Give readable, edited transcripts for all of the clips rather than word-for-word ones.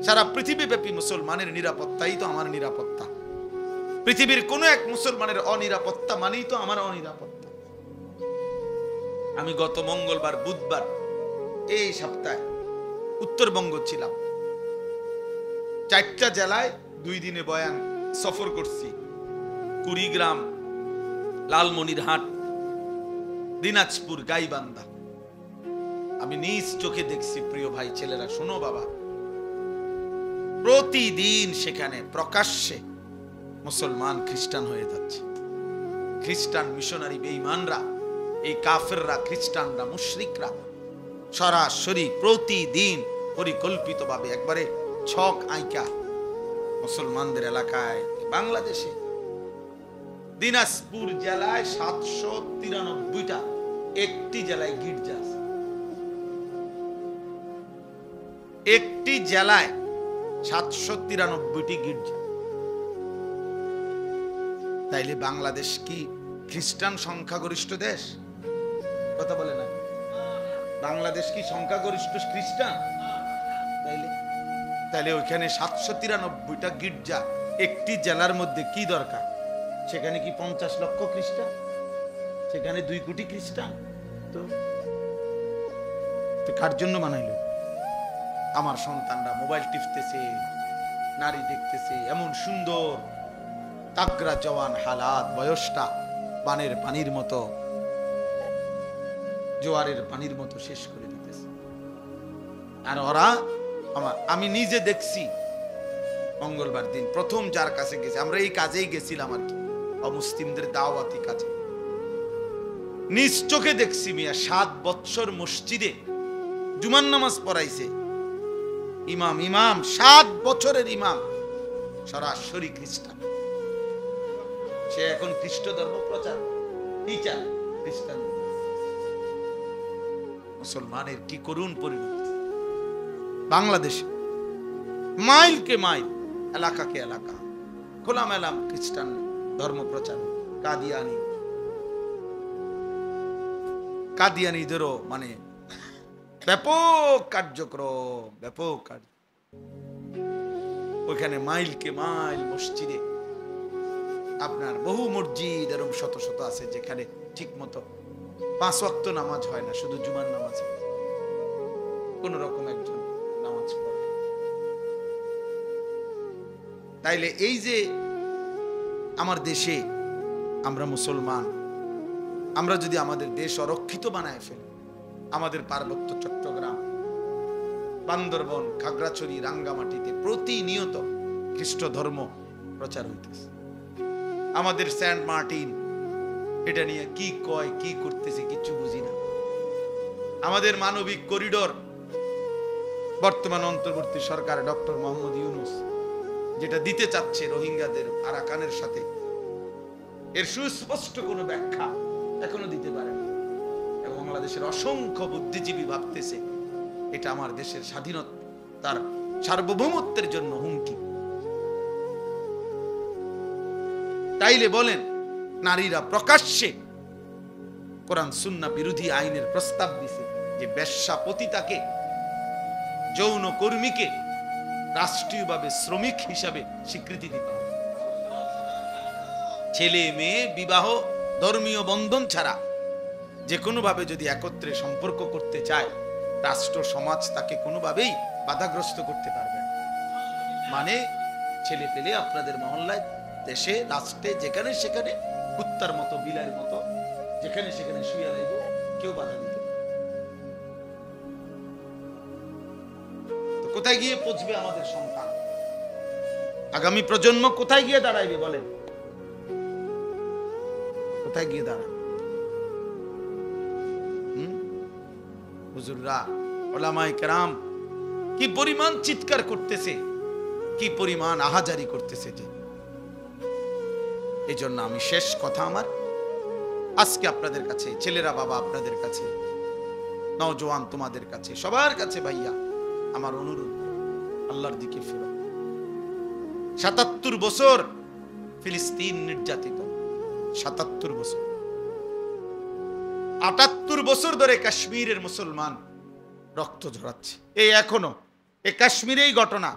সারা পৃথিবীব্যাপী মুসলমানের নিরাপত্তাই তো আমার নিরাপত্তা। পৃথিবীর কোন এক মুসলমানের অনিরাপত্তা মানেই তো আমার অনিরাপত্তা। আমি গত মঙ্গলবার বুধবার এই সপ্তাহে উত্তরবঙ্গ ছিলাম, 4টা জেলায় 2 দিনে বয়ান সফর করছি। কুড়িগ্রাম, লালমনিরহাট, দিনাজপুর, গাইবান্ধা। আমি নিজ চোখে দেখছি প্রিয় ভাই ছেলেরা, শোনো বাবা, প্রতিদিন সেখানে প্রকাশ্যে মুসলমান খ্রিস্টান হয়ে যাচ্ছে। খ্রিস্টান মিশনারি বেঈমানরা, এই কাফেররা, খ্রিস্টানরা, মুশরিকরা সরাসরি প্রতিদিন পরিকল্পিতভাবে একবারে ছক আইকা মুসলমানদের এলাকায়, বাংলাদেশে দিনাজপুর জেলায় 793টা, একটি জেলায় গির্জা আছে। একটি জেলায় 793টি গির্জা। তাইলে বাংলাদেশ কি খ্রিস্টান সংখ্যাগরিষ্ঠ দেশ? কথা বলে না, বাংলাদেশ কি সংখ্যাগরিষ্ঠ খ্রিস্টান? তাইলে ওইখানে 793টা গির্জা একটি জেলার মধ্যে কি দরকার? সেখানে কি 50 লক্ষ খ্রিস্টান? সেখানে 2 কোটি খ্রিস্টান? তো কার জন্য বানাইল? আমার সন্তানরা মোবাইল টিপতেছে, নারী দেখতেছে, এমন সুন্দর তাগরা জওয়ান হালাত, বয়সটা বানের পানির মতো, জোয়ারের পানির মতো শেষ করে দিতেছে। আর ওরা, আমি নিজে দেখছি মঙ্গলবার দিন প্রথম যার কাছে গেছি, আমরা এই কাজেই গেছিলাম আর কি, অমুসলিমদের দাওয়াতি কাজে। নিজ চোখে দেখছি মিয়া 7 বছর মসজিদে জুমার নামাজ পড়াইছে ইমাম 7 বছরের ইমাম, সরাসরি খ্রিস্টান। সে এখন খ্রিস্ট ধর্ম প্রচার, টিচার, খ্রিস্টান। মুসলমানের কি করুণ পরিণতি বাংলাদেশে। মাইলকে মাইল, এলাকাকে এলাকা খোলামেলা খ্রিস্টান ধর্ম প্রচার। কাদিয়ানিদেরও মানে ব্যাপক কার্যক্রম, ব্যাপক কার্য। ওইখানে মাইলকে মাইল মসজিদে আপনার বহু মসজিদ এরকম শত শত আছে যেখানে ঠিক মতো 5 ওয়াক্ত নামাজ হয় না, শুধু জুমার নামাজ কোন রকম একজন নামাজ পড়ে। তাইলে এই যে আমার দেশে আমরা মুসলমান, আমরা যদি আমাদের দেশ অরক্ষিত বানায় ফেলি, আমাদের পার্বত্য চট্টগ্রাম, বান্দরবন, খাগড়াছড়ি, রাঙ্গামাটিতে প্রতিনিয়ত খ্রিস্ট ধর্ম প্রচার হইতেছে। আমাদের সেন্ট মার্টিন, এটা নিয়ে কি কয়, কি করতেছে কিছু বুঝি না। আমাদের মানবিক করিডোর, বর্তমান অন্তর্বর্তী সরকার ডক্টর মোহাম্মদ ইউনূস যেটা দিতে চাচ্ছে রোহিঙ্গাদের আরাকানের সাথে, এর সুস্পষ্ট কোনো ব্যাখ্যা এখনো দিতে পারে না। এবং বাংলাদেশের অসংখ্য বুদ্ধিজীবী ভাবতেছে এটা আমার দেশের স্বাধীনতা, তার সার্বভৌমত্বের জন্য হুমকি। তাইলে বলেন, নারীরা প্রকাশ্যে কোরআন সুন্নাহ বিরোধী আইনের প্রস্তাব দিছে যে বেশ্যা পতিতাকে, যৌন কর্মীকে রাষ্ট্রীয়ভাবে শ্রমিক হিসাবে স্বীকৃতি দিতে হবে। ছেলে মেয়ে বিবাহ ধর্মীয় বন্ধন ছাড়া যে কোনোভাবে যদি একত্রে সম্পর্ক করতে চায়, রাষ্ট্র সমাজ তাকে কোনোভাবেই বাধাগ্রস্ত করতে পারবে না। মানে ছেলে পেলে আপনাদের মহল্লায়, দেশে, রাষ্ট্রে, যেখানে সেখানে কুত্তার মতো, বিলাইয়ের মতো যেখানে সেখানে শুয়ে রইব, কেউ বাধা দিতে। তো কোথায় গিয়ে পৌঁছবে আমাদের সন্তান? আগামী প্রজন্ম কোথায় গিয়ে দাঁড়াইবে বলেন? কোথায় গিয়ে দাঁড়াবে? হুজুররা, ওলামায়ে কেরাম কি পরিমাণ চিৎকার করতেছে, কি পরিমাণ আহাজারি করতেছে। যে এই জন্য আমি শেষ কথা আমার আজকে আপনাদের কাছে, ছেলেরা বাবা আপনাদের কাছে, নওজোয়ান তোমাদের কাছে, সবার কাছে ভাইয়া আমার অনুরোধ, আল্লাহর দিকে ফিরো। 77 বছর ফিলিস্তিন নির্যাতিত, 77 বছর, 78 বছর ধরে কাশ্মীরের মুসলমান রক্ত ঝরাচ্ছে। এই এখনো এই কাশ্মীরেই ঘটনা,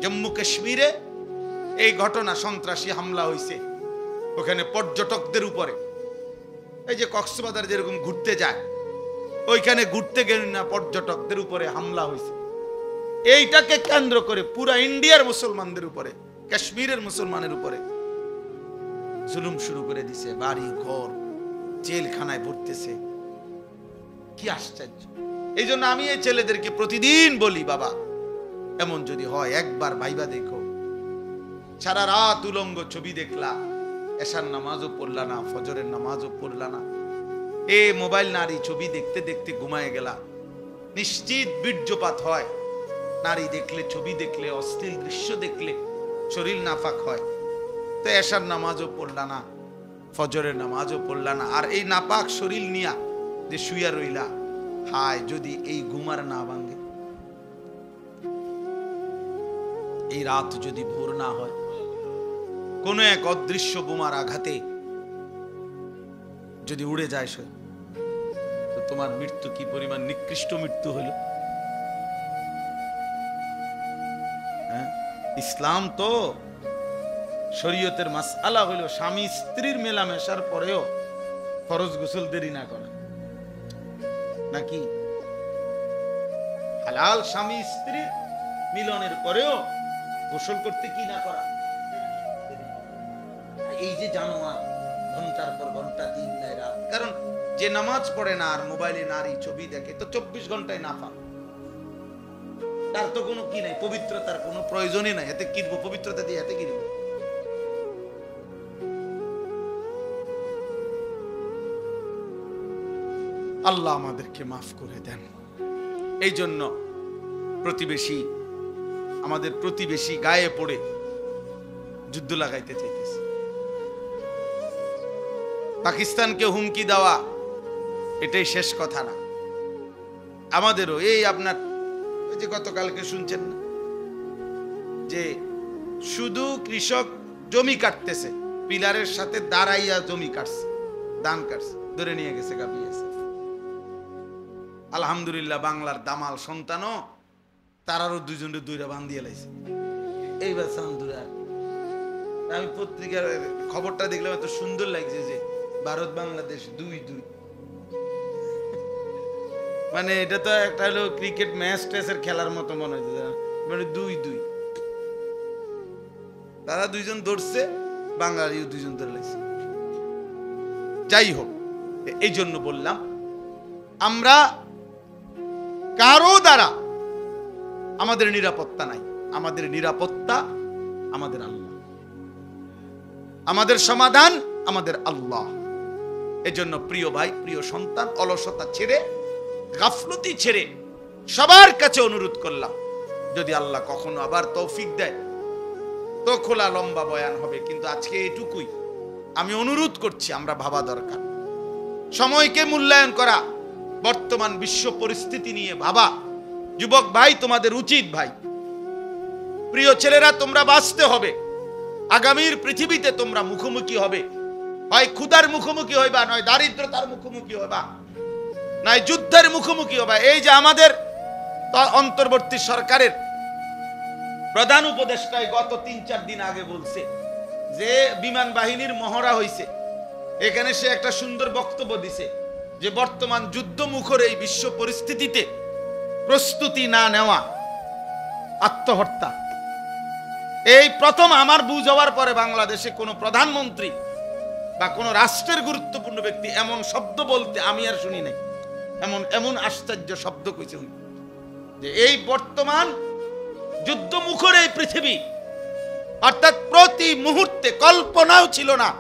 জম্মু কাশ্মীরে এই ঘটনা, সন্ত্রাসী হামলা হয়েছে ওখানে পর্যটকদের উপরে। এই যে কক্সবাজার যেরকম ঘুরতে যায়, ওইখানে ঘুরতে গেলেন না, পর্যটকদের উপরে হামলা হয়েছে। এইটাকে কেন্দ্র করে পুরা ইন্ডিয়ার মুসলমানদের উপরে, কাশ্মীরের মুসলমানের উপরে জুলুম শুরু করে দিছে। বাড়ি ঘর জেলখানায় ভরতেছে। কি আশ্চর্য! এই জন্য আমি এই ছেলেদেরকে প্রতিদিন বলি, বাবা এমন যদি হয় একবার ভাইবা দেখো। সারা রাত উলঙ্গ ছবি দেখলা, এশার নামাজও পড়লা না, ফজরের নামাজও পড়লা না, এ মোবাইল নারী ছবি দেখতে দেখতে ঘুমায় গেলা। নিশ্চিত বীর্যপাত হয়। নারী দেখলে, ছবি দেখলে, অশ্লীল দৃশ্য দেখলে শরীর নাফাক হয়। তো এশার নামাজও পড়লা না, ফজরের নামাজও পড়লা না, আর এই নাপাক শরীর নিয়া যে শুয়া রইলা। হায়, যদি এই ঘুমার না ভাঙে, এই রাত যদি ভোর না হয়, কোন এক অদৃশ্য বোমার আঘাতে যদি উড়ে যায় সে, তো তোমার মৃত্যু কি পরিমাণ নিকৃষ্ট মৃত্যু হলো। ইসলাম তো শরীয়তের মাসআলা হলো স্বামী স্ত্রীর মেলামেশার পরেও ফরজ গোসল দেরি না করা, নাকি হালাল স্বামী স্ত্রীর মিলনের পরেও গোসল করতে কি না করা। এই যে জানোয়ার ঘন্টার পর ঘন্টা, দিন নাই রাত, কারণ যে নামাজ পড়ে না আর মোবাইলে নারী ছবি দেখে, তো 24 ঘন্টায় নাফা। তার তো কোনো কি নাই, পবিত্রতার কোনো প্রয়োজনই নাই। এতে কিনবো পবিত্রতা দিয়ে, এতে কিনবো। আল্লাহ আমাদেরকে মাফ করে দেন। এই জন্য প্রতিবেশী, আমাদের প্রতিবেশী গায়ে পড়ে যুদ্ধ লাগাইতে চাইতেছে। পাকিস্তানকে হুমকি দেওয়া এটাই শেষ কথা না, আমাদেরও এই আপনার ওই যে গতকালকে শুনছেন না, যে শুধু কৃষক জমি কাটতেছে, পিলারের সাথে দাঁড়াইয়া জমি কাটছে, ধান কাটছে, ধরে নিয়ে গেছে বিএসএফ। আলহামদুলিল্লাহ, বাংলার দামাল সন্তানও তারারও দুইজনের দুইটা বান্ধিয়ে লাইছে। এইবার সান্দুরা, আমি পত্রিকার খবরটা দেখলাম, এত সুন্দর লাগছে যে ভারত বাংলাদেশ 2-2, মানে এটা তো একটা হলো ক্রিকেট ম্যাচ টেসের খেলার মতো মনে হচ্ছে, মানে 2-2। তারা দুইজন ধরছে, বাঙালিও দুইজন ধরে লাইছে। যাই হোক, এই জন্য বললাম, আমরা কারো দ্বারা আমাদের নিরাপত্তা নাই। আমাদের নিরাপত্তা আমাদের আল্লাহ, আমাদের সমাধান আমাদের আল্লাহ। এজন্য প্রিয় ভাই, প্রিয় সন্তান, অলসতা ছেড়ে, গাফলতি ছেড়ে সবার কাছে অনুরোধ করলাম, যদি আল্লাহ কখনো আবার তৌফিক দেয় তো খোলা লম্বা বয়ান হবে, কিন্তু আজকে এটুকুই আমি অনুরোধ করছি, আমরা ভাবা দরকার, সময়কে মূল্যায়ন করা, বর্তমান বিশ্ব পরিস্থিতি নিয়ে ভাবা। যুবক ভাই, তোমাদের উচিত, ভাই প্রিয় ছেলেরা, তোমরা বাঁচতে হবে। আগামীর পৃথিবীতে তোমরা মুখোমুখি হবে, হয় ক্ষুধার মুখোমুখি হইবা, নয় দারিদ্রতার মুখোমুখি হইবা, নয় যুদ্ধের মুখোমুখি হইবা। এই যে আমাদের অন্তর্বর্তী সরকারের প্রধান উপদেষ্টা গত 3-4 দিন আগে বলছে যে বিমান বাহিনীর মহড়া হইছে, এখানে সে একটা সুন্দর বক্তব্য দিছে যে বর্তমান যুদ্ধমুখর এই বিশ্ব পরিস্থিতিতে প্রস্তুতি না নেওয়া আত্মহত্যা। এই প্রথম আমার বুঝ হওয়ার পরে বাংলাদেশে কোনো প্রধানমন্ত্রী বা কোনো রাষ্ট্রের গুরুত্বপূর্ণ ব্যক্তি এমন শব্দ বলতে আমি আর শুনি নাই। এমন আশ্চর্য শব্দ কইছে উনি, যে এই বর্তমান যুদ্ধমুখর এই পৃথিবী, অর্থাৎ প্রতি মুহূর্তে কল্পনাও ছিল না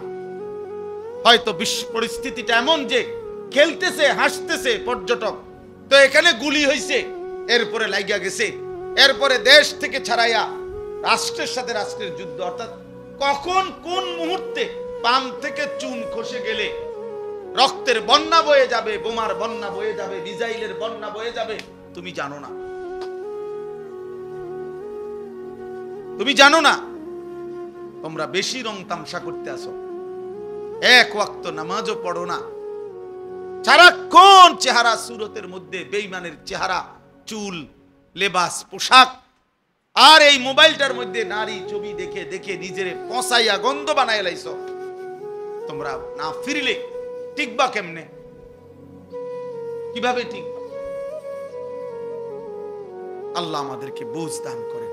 হয়তো বিশ্ব পরিস্থিতিটা এমন যে খেলতেছে, হাসতেছে পর্যটক, তো এখানে গুলি হইছে, এরপরে লাগিয়া গেছে, এরপরে দেশ থেকে ছাড়াইয়া রাষ্ট্রের সাথে রাষ্ট্রের যুদ্ধ। অর্থাৎ কখন কোন মুহূর্তে পাম থেকে চুন খসে গেলে রক্তের বন্যা বয়ে যাবে, বোমার বন্যা বয়ে যাবে, মিসাইলের বন্যা বয়ে যাবে, তুমি জানো না। তুমি জানো না। তোমরা বেশি রং তামসা করতে আসো, এক ওয়াক্ত নামাজও পড়ো না, সারাক্ষণ চেহারা সুরতের মধ্যে বেঈমানের চেহারা, চুল, লেবাস, পোশাক, আর এই মোবাইলটার মধ্যে নারী ছবি দেখে দেখে নিজেরে পচাইয়া গন্ধ বানায় লাইছো। তোমরা না ফিরলে টিকবা কেমনে? কিভাবে টিকবা? আল্লাহ আমাদেরকে বুঝ দান করেন,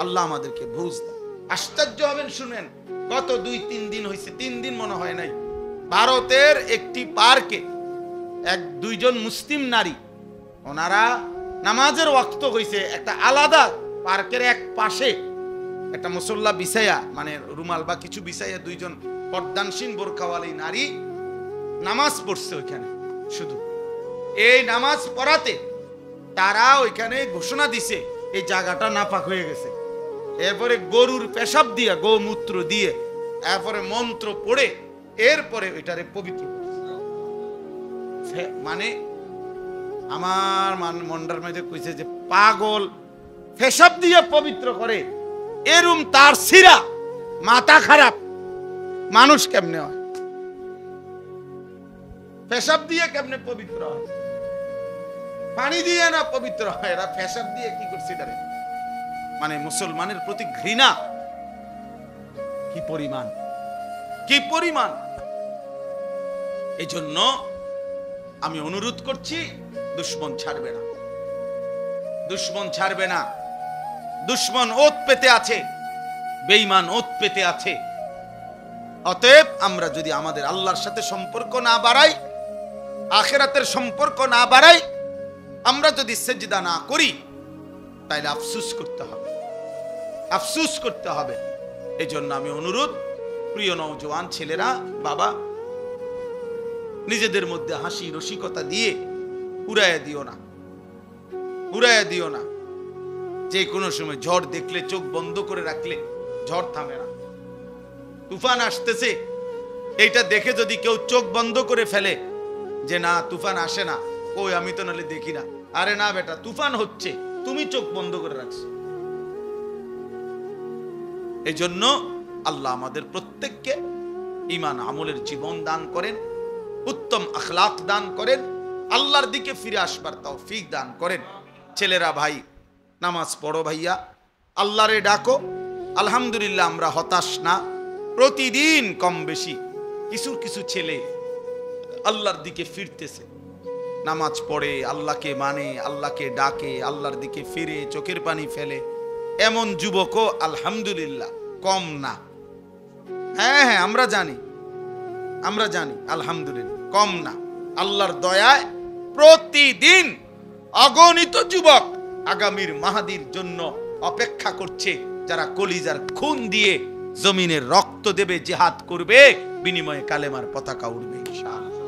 আল্লাহ আমাদেরকে বুঝ দান। আশ্চর্য হবেন শুনেন, গত 2-3 দিন হয়েছে, 3 দিন মনে হয় নাই, ভারতের একটি পার্কে দুইজন মুসলিম নারী, ওনারা নামাজের ওয়াক্ত হয়েছে, একটা আলাদা পার্কের এক পাশে একটা মুসল্লা বিছাইয়া, মানে রুমাল বা কিছু বিছাইয়া দুইজন পর্দানসীন বোরকাওয়ালী নারী নামাজ পড়ছে ওইখানে। শুধু এই নামাজ পড়াতে তারা ওইখানে ঘোষণা দিছে এই জায়গাটা নাপাক হয়ে গেছে। এরপরে গরুর পেশাব দিয়ে, গোমূত্র দিয়ে, এরপরে মন্ত্র পড়ে এরপরে ওইটারে পবিত্র। মানে আমার মন্ডার মধ্যে কইছে যে পাগল পেশাব দিয়ে পবিত্র করে, এরম তার সিরা মাথা খারাপ মানুষ কেমনে হয়? পেশাব দিয়ে কেমনে পবিত্র হয়? পানি দিয়ে না পবিত্র হয়, এরা পেশাব দিয়ে কি করছে এটারে? মানে মুসলমানের প্রতি ঘৃণা কি পরিমাণ, কি পরিমাণ! এই জন্য আমি অনুরোধ করছি, দুশ্মন ছাড়বে না, দুশ্মন ছাড়বে না। দুশ্মন ওত পেতে আছে, বেঈমান ওত পেতে আছে। অতএব আমরা যদি আমাদের আল্লাহর সাথে সম্পর্ক না বাড়াই, আখিরাতের সম্পর্ক না বাড়াই, আমরা যদি সেজদা না করি, তাইলে আফসোস করতে হবে, আফসোস করতে হবে। এই জন্য আমি অনুরোধ, প্রিয় নওজোয়ান ছেলেরা, বাবা, নিজেদের মধ্যে হাসি রসিকতা দিয়ে উড়াইয়া দিও না, উড়াইয়া দিও না। যে কোনো সময় ঝড় দেখলে চোখ বন্ধ করে রাখলে ঝড় থামে না। তুফান আসতেছে, এইটা দেখে যদি কেউ চোখ বন্ধ করে ফেলে যে না তুফান আসে না, ওই আমি তো নালে দেখি না, আরে না বেটা তুফান হচ্ছে, তুমি চোখ বন্ধ করে রাখছো। এই জন্য আল্লাহ আমাদের প্রত্যেককে ঈমান আমলের জীবন দান করেন, উত্তম আখলাক দান করেন, আল্লাহর দিকে ফিরে আসবার তৌফিক দান করেন। ছেলেরা, ভাই, নামাজ পড়ো ভাইয়া, আল্লাহরে ডাকো। আলহামদুলিল্লাহ আমরা হতাশ না, প্রতিদিন কম বেশি কিছু কিছু ছেলে আল্লাহর দিকে ফিরতেছে, নামাজ পড়ে, আল্লাহকে মানে, আল্লাহকে ডাকে, আল্লাহর দিকে ফিরে চোখের পানি ফেলে। এমন যুবকও আলহামদুলিল্লাহ কম না। হ্যাঁ হ্যাঁ আমরা জানি, আমরা জানি, আলহামদুলিল্লাহ কম না। আল্লাহর দয়ায় প্রতিদিন অগণিত যুবক আগামীর মাহাদির জন্য অপেক্ষা করছে, যারা কলিজার খুন দিয়ে জমিনের রক্ত দেবে, জিহাদ করবে, বিনিময়ে কালেমার পতাকা উড়বে ইনশাআল্লাহ,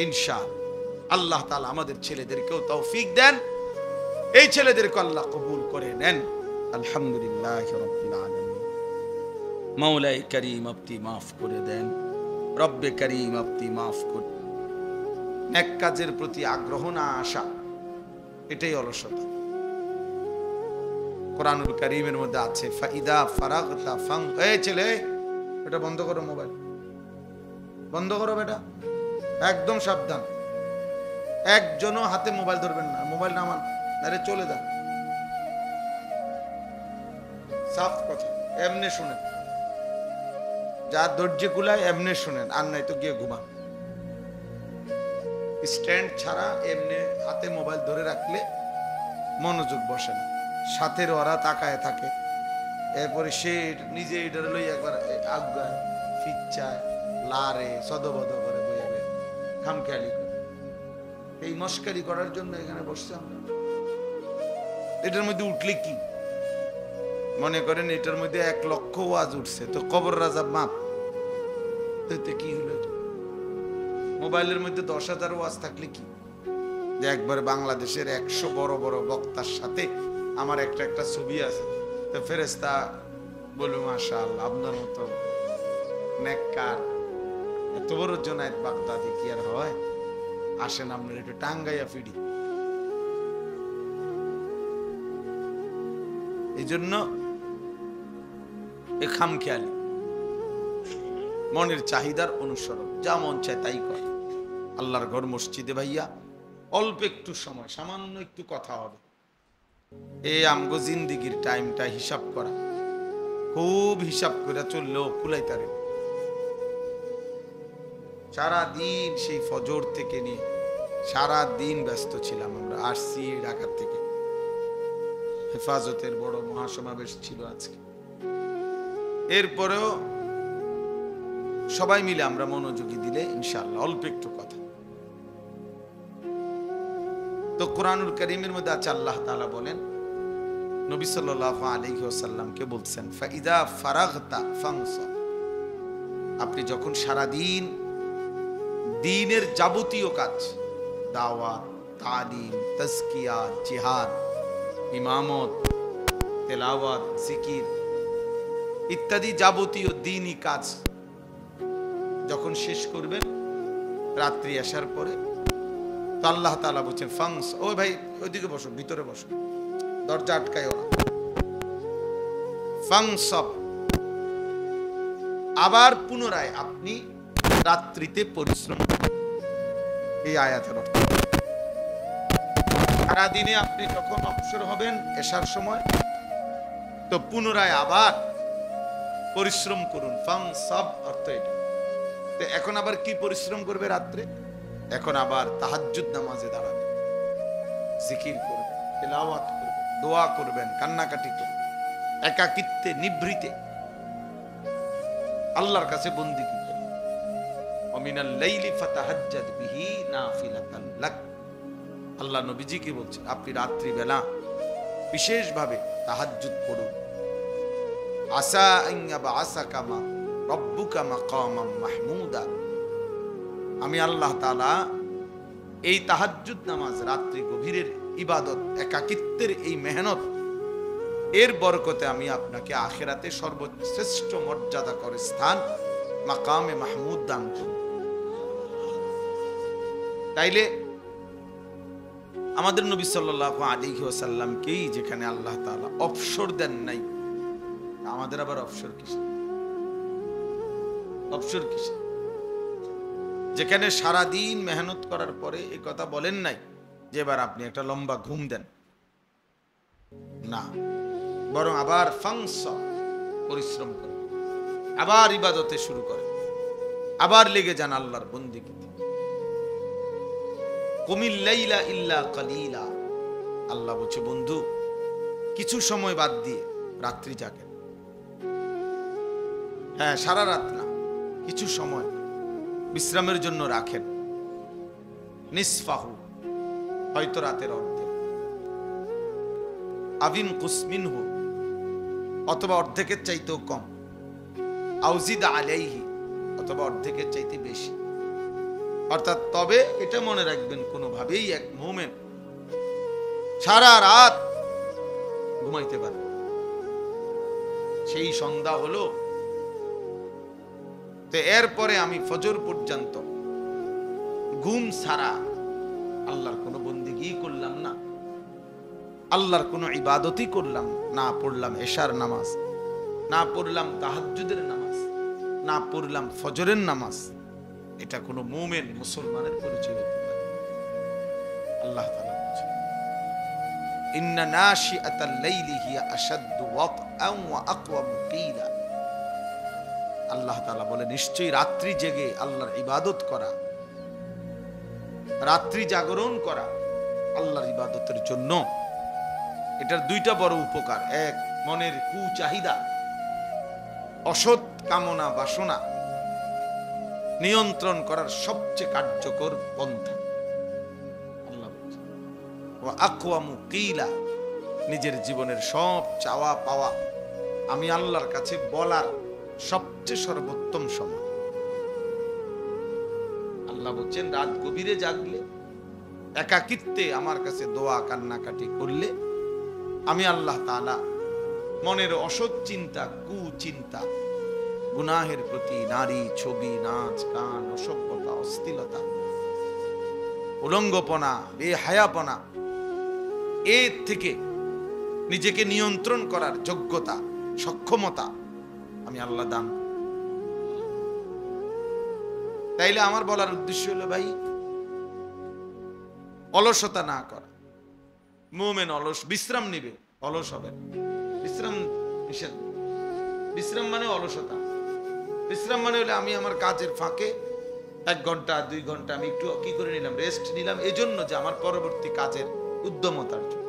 ইনশাআল্লাহ। আল্লাহ তাআলা আমাদের ছেলেদেরকেও তৌফিক দেন, এই ছেলেদেরকে আল্লাহ কবুল করে নেন। আলহামদুলিল্লাহ রাব্বিল আলামিন। মাওলাই করিম আপনি মাফ করে দেন, রব্বে করিম আপনি মাফ করে। নেক কাজের প্রতি আগ্রহ না আসা, এটাই অলসতা। কোরআনুল কারীমের মধ্যে আছে ফাইদা ফারাগতা ফাং। এই ছেলে, এটা বন্ধ করো, মোবাইল বন্ধ করো বেটা, একদম সাবধান। একজনও হাতে মোবাইল ধরবেন না, মোবাইল নামান, আরে চলে যান। সাফ কথা, এমনি শুনেন, যার ধৈর্য কুলায় এমনি শুনেন, আর নাই তো গিয়ে ঘুমান। স্ট্যান্ড ছাড়া এমনি হাতে মোবাইল ধরে রাখলে মনোযোগ বসে না, সাথের ওরা তাকায় থাকে, এরপরে সে নিজে এটার লই একবার আগায় ফিচ্ছায় লারে সদবদ করে বইয়াবে, খামখেয়ালি করে। এই মস্কারি করার জন্য এখানে বসছে আমরা। এটার মধ্যে উঠলে কি মনে করেন, এটার মধ্যে 1 লক্ষ ওয়াজ উঠছে, তো কবর রাজা মাপ কি হলো? মোবাইলের মধ্যে 10,000 ওয়াজ থাকলে কি, যে একবার বাংলাদেশের 100 বড় বড় বক্তার সাথে আমার একটা ছবি আছে, তো ফেরেশতা বলবে মাশাআল্লাহ আপনার মতো নেককার এত বড় জনায়েত বাগদাদি কি আর হয়, আসেন আপনার একটু টাঙ্গাইয়া ফিডি। এই জন্য এ খামখেয়ালি, মনের চাহিদার অনুসরণ, যা মন চায় তাই কর। আল্লাহর ঘর মসজিদে ভাইয়া অল্প একটু সময়, সামান্য একটু কথা হবে, এই আমগো জিন্দিগির টাইমটা হিসাব করা, খুব হিসাব করে চললেও কুলাইতারে। সারা দিন সেই ফজর থেকে নিয়ে সারা দিন ব্যস্ত ছিলাম আমরা। আসছি ঢাকা থেকে, হেফাজতের বড় মহাসমাবেশ ছিল আজকে। এরপরেও সবাই মিলে আমরা মনোযোগী দিলে ইনশাআল্লাহ অল্প একটু কথা। তো কোরআনুল কারীমের মধ্যে আছে আল্লাহ তাআলা বলেন, নবী সাল্লাল্লাহু আলাইহি ওয়াসাল্লামকে বলছেন, ফাইদা ফারাগতা ফানসাব, আপনি যখন সারা দিন দ্বীনের যাবতীয় কাজ, দাওয়াত, তালিম, তাজকিয়া, জিহাদ, ইমামত, তেলাওয়াত, জিকির ইত্যাদি যাবতীয় দ্বীনি কাজ যখন শেষ করবেন রাত্রি আসার পরে, তো আল্লাহ তাআলা বলছেন ফাংস, ওই ভাই ওইদিকে বসো, ভিতরে বসো, দরজা আটকায় ওরা। ফাংসব, আবার পুনরায় আপনি রাত্রিতে পরিশ্রম করুন। এই আয়াতের অর্থ, সারাদিনে আপনি যখন অবসর হবেন এশার সময়, তো পুনরায় আবার পরিশ্রম করুন। ফাংসব অর্থ এটা। তো এখন আবার কি পরিশ্রম করবে রাত্রে? এখন আবার তাহাজ্জুদ নামাজে দাঁড়াবে, জিকির করবে, তেলাওয়াত করবে, দোয়া করবেন, কান্নাকাটি করবেন, একাকিত্বে নিভৃতে আল্লাহর কাছে বন্দিগি করবেন। ওমিনাল লাইলি ফাতাহাজ্জাদ বিহি নাফিলাতান লাক, আল্লাহ নবীজিকে বলছেন আপনি রাত্রি বেলা বিশেষভাবে তাহাজ্জুদ পড়ুন। আসা আন ইয়াবআসাকা রব্বুকা মাকামাম মাহমুদা, আমি আল্লাহ তাআলা এই তাহাজ্জুদ নামাজ, রাত্রি গভীরের ইবাদত, একাকিত্বের এই মেহনত, এর বরকতে আমি আপনাকে আখিরাতে সর্বশ্রেষ্ঠ মর্যাদা করে স্থান মাকামে মাহমুদ দান করব। তাইলে আমাদের নবী সাল্লাল্লাহু আলাইহি ওয়াসাল্লামকেই যেখানে আল্লাহ তাআলা অবসর দেন নাই, আমাদের আবার অবসর কিসে? অবসর কিসে? যেখানে সারা দিন মেহনত করার পরে এই কথা বলেন নাই যে এবার আপনি একটা লম্বা ঘুম দেন, না, বরং আবার ফাংস, পরিশ্রম করেন, আবার ইবাদতে শুরু করেন, আবার লেগে যান আল্লাহর বন্দেগীতে। কুমিল লাইলা ইল্লা কালিলা, আল্লাহ বলছে বন্ধু কিছু সময় বাদ দিয়ে রাত্রি জাগেন। হ্যাঁ, সারা রাত না, কিছু সময় বিশ্রামের জন্য রাখেন। নিসফাহু, হয়তো রাতের অর্ধেক, আবিন কুসমিনহু, অথবা অর্ধেকের চাইতেও কম, আউজিদ আলাইহি, অথবা অর্ধেকের চাইতে বেশি। অর্থাৎ তবে এটা মনে রাখবেন, কোনোভাবেই এক মুমিন সারা রাত ঘুমাইতে পারে, সেই সন্ধ্যা হলো, তো এরপরে আমি ফজর পর্যন্ত ঘুম ছাড়া আল্লাহর কোনো বন্দেগী করলাম না, আল্লাহর কোনো ইবাদতই করলাম না, পড়লাম এশার নামাজ, না পড়লাম তাহাজ্জুদের নামাজ, না পড়লাম ফজরের নামাজ, এটা কোনো মুমিন মুসলমানের পরিচয় হতে পারে। আল্লাহ তাআলা বলেছেন, ইন্না নাশিআতাল লাইলি হিয়া আশাদ্দু ওয়াতআন ওয়া আকওয়ামু কিলা, আল্লাহ তাআলা বলে নিশ্চয়ই রাত্রি জেগে আল্লাহর ইবাদত করা, রাত্রি জাগরণ করা আল্লাহর ইবাদতের জন্য, এটার দুইটা বড় উপকার। এক, মনের কুচাহিদা, অসৎ কামনা বাসনা নিয়ন্ত্রণ করার সবচেয়ে কার্যকর পন্থা। আল্লাহ বলছেন ওয়া আকওয়ামু কিলা, নিজের জীবনের সব চাওয়া পাওয়া আমি আল্লাহর কাছে বলার সবচেয়ে সর্বোত্তম সময়। আল্লাহ বলছেন রাত গভীরে জাগলে, একাকিত্বে আমার কাছে দোয়া কান্নাকাটি করলে, আমি আল্লাহ তাআলা মনের অসৎ চিন্তা, কুচিন্তা, গুনাহের প্রতি, নারী, ছবি, নাচ, গান, অসভ্যতা, অশ্লীলতা, উলঙ্গপনা, বেহায়াপনা, এর থেকে নিজেকে নিয়ন্ত্রণ করার যোগ্যতা, সক্ষমতা আমি আল্লাহ দান। তাইলে আমার বলার উদ্দেশ্য হলো ভাই, অলসতা না করা, মুমিন অলস, বিশ্রাম নিবে, অলস হবে। বিশ্রাম নিষেধ। বিশ্রাম মানে অলসতা। বিশ্রাম মানে হলে আমি আমার কাজের ফাঁকে 1 ঘন্টা 2 ঘন্টা আমি একটু কি করে নিলাম, রেস্ট নিলাম, এজন্য যে আমার পরবর্তী কাজের উদ্যমতার জন্য।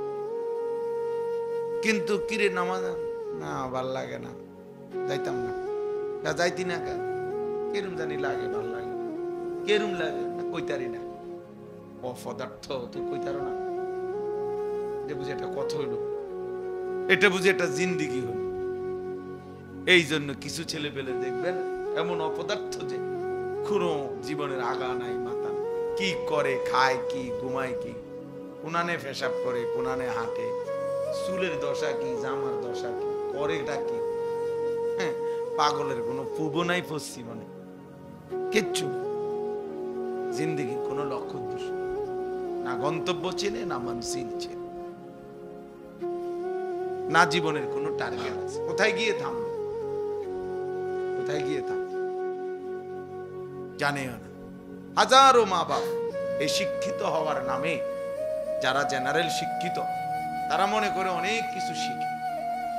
কিন্তু কিরে নামাজ না ভাল লাগে না, যাইতাম না, যাইতি না, কেরম জানি লাগে, ভাল লাগে, কেরম লাগে না, কইতারি না, অপদার্থ তুই কইতারো না, এটা বুঝি একটা কথা হইলো, এটা বুঝি একটা জিন্দিগি হইল। এই জন্য কিছু ছেলে পেলে দেখবেন এমন অপদার্থ যে কোনো জীবনের আগা নাই মাথা, কি করে, খায় কি, ঘুমায় কি, কোনানে পেশাব করে, কোনানে হাঁটে, চুলের দশা কি, জামার দশা কি, করেটা কি, হ্যাঁ, পাগলের কোনো পূব নাই পশ্চিম নেই, কিচ্ছু। জিন্দিগির কোনো লক্ষ্য উদ্দেশ্য না, গন্তব্য চেনে না, মনসিল চেনে না, জীবনের কোনো টার্গেট আছে, কোথায় গিয়ে থামবে, কোথায় গিয়ে থামবে জানেও না। হাজারো মা বাপ এই শিক্ষিত হওয়ার নামে, যারা জেনারেল শিক্ষিত, তারা মনে করে অনেক কিছু শিখে।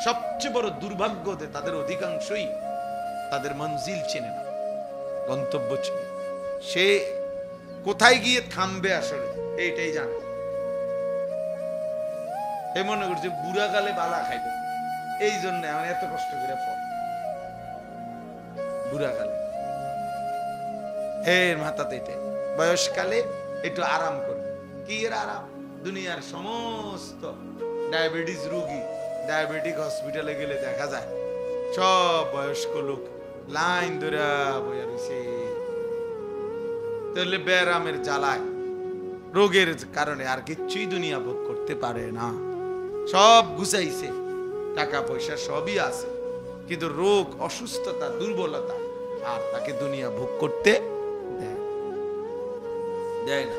সবচেয়ে বড় দুর্ভাগ্য তাদের অধিকাংশই তাদের মঞ্জিল চেনে না, গন্তব্য চেনে, সে কোথায় গিয়ে থামবে আসলে এইটাই জানে। এ মনে করছে বুড়া কালে বালা খাইবে, এই জন্য আমি এত কষ্ট করে ফল বুড়া কালে, এর মাথাতে এটাই, বয়সকালে একটু আরাম করবে। কি এর আরাম? দুনিয়ার সমস্ত ডায়াবেটিস রোগী, ডায়াবেটিক হসপিটালে গেলে দেখা যায় সব বয়স্ক লোক লাইন ধরে বইয়া রয়েছে, তাহলে ব্যারামের জ্বালায়, রোগের কারণে আর কিচ্ছুই দুনিয়া ভোগ করতে পারে না। সব গুছাইছে, টাকা পয়সা সবই আছে, কিন্তু রোগ, অসুস্থতা, দুর্বলতা আর তাকে দুনিয়া ভোগ করতে দেয় না।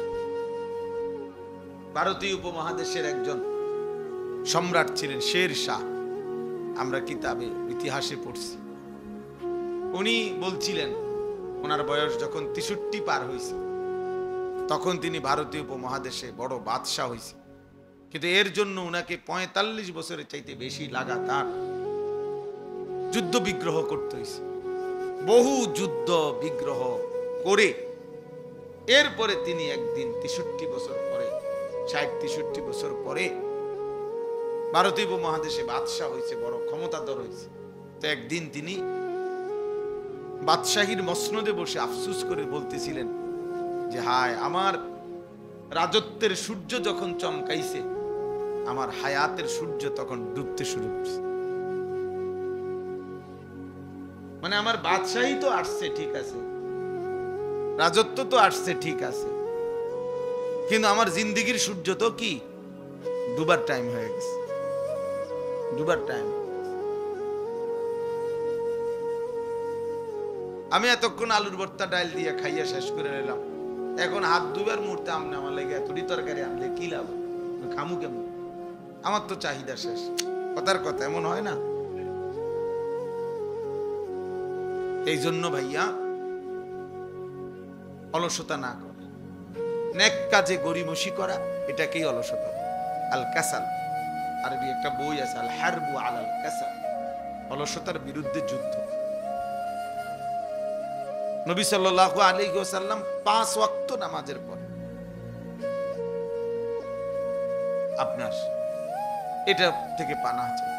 ভারতীয় উপমহাদেশের একজন সম্রাট ছিলেন শের শাহ, আমরা কিতাবে ইতিহাসে পড়ছি। উনি বলছিলেন ওনার বয়স যখন 63 পার হয়েছে, তখন তিনি ভারতীয় উপমহাদেশে বড় বাদশাহ হয়েছে, কিন্তু এর জন্য উনাকে 45 বছরের চাইতে বেশি লাগাতার যুদ্ধ বিগ্রহ করতে হয়েছে। বহু যুদ্ধ বিগ্রহ করে এরপরে তিনি একদিন 63 বছর পরে, 60-63 বছর পরে ভারতীয় উপমহাদেশে বাদশাহ হয়েছে, বড় ক্ষমতাধর হয়েছে। তো একদিন তিনি বাদশাহীর মসনদে বসে আফসোস করে বলতেছিলেন যে হায়, আমার রাজত্বের সূর্য যখন চমকাইছে, আমার হায়াতের সূর্য তখন ডুবতে শুরু করছে। মানে আমার বাদশাহী তো আসছে ঠিক আছে, রাজত্ব তো আসছে ঠিক আছে, কিন্তু আমার জিন্দিগির সূর্য তো কি ডুবার টাইম হয়ে গেছে, ডুবার টাইম। আমি এতক্ষণ আলুর ভর্তা ডাল দিয়ে খাইয়া শেষ করে নিলাম, এখন হাত দুবার মুহূর্তে আমনে আমার লেগে এতটি তরকারি আনলে কি লাভ, খামু কেমন, আমার তো চাহিদা শেষ। কথার কথা এমন হয় না? এই জন্য ভাইয়া অলসতা না করা, নেক কাজে গরিমসি করা, এটাকেই অলসতা। আল কাসাল, আরবি একটা বই আছে, আল হারবু আলাল কাসাল, অলসতার বিরুদ্ধে যুদ্ধ। নবী সাল্লাল্লাহু আলাইহি ওয়াসাল্লাম 5 ওয়াক্ত নামাজের পর আপনার এটা থেকে পানাহ চাই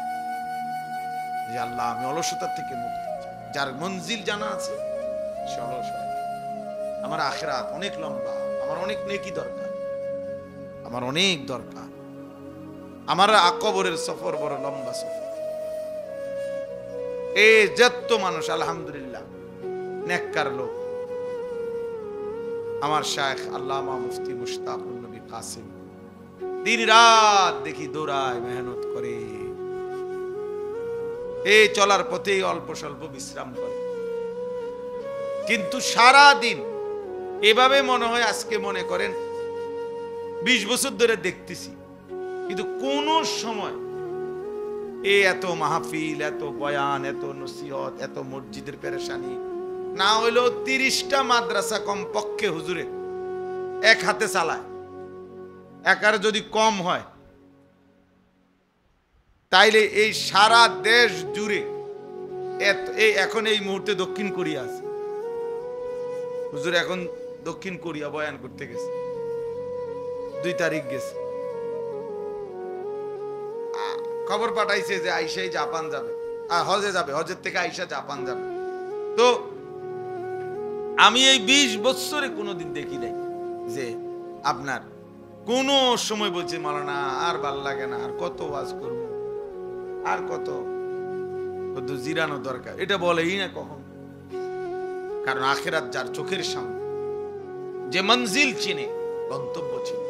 যে আল্লাহ আমি অলসতার থেকে মুক্তি চাই। যার মঞ্জিল জানা আছে সে অলস হয়। আমার আখিরাত অনেক লম্বা, আমার অনেক নেকি দরকার, আমার অনেক দরকার, আমার কবরের সফর বড় লম্বা সফর। এই যত মানুষ আলহামদুলিল্লাহ নেককার লোক, আমার শায়েখ আল্লামা মুফতি মুশতাকুর নবী কাসিম দিন রাত দেখি দৌড়ায়, মেহনত করে, এই চলার পথে অল্প স্বল্প বিশ্রাম করে, কিন্তু সারা দিন এভাবে মনে হয় আজকে মনে করেন 20 বছর ধরে দেখতেছি, কিন্তু কোন সময় এত মাহফিল, এত বয়ান, এত নসিহত, এত মসজিদের পেরেশানি না হইলেও 30টা মাদ্রাসা কমপক্ষে হুজুরে এক হাতে চালায়। একার যদি কম হয় তাইলে এই সারা দেশ জুড়ে এখন এই মুহূর্তে দক্ষিণ কোরিয়া আছে। হুজুর এখন দক্ষিণ কোরিয়া বয়ান করতে গেছে, 2 তারিখ গেছে, খবর পাঠাইছে যে আইসাই জাপান যাবে, হজে যাবে, হজের থেকে আইসা জাপান যাবে। তো আমি এই 20 বছরে কোনোদিন দেখি নাই যে আপনার কোন সময় বলছে মাওলানা আর ভাল লাগে না, আর কত ওয়াজ করবো, আর কত জিরানো দরকার, এটা বলেই না কখন। কারণ আখিরাত যার চোখের সামনে, যে মঞ্জিল চিনে, গন্তব্য চিনে,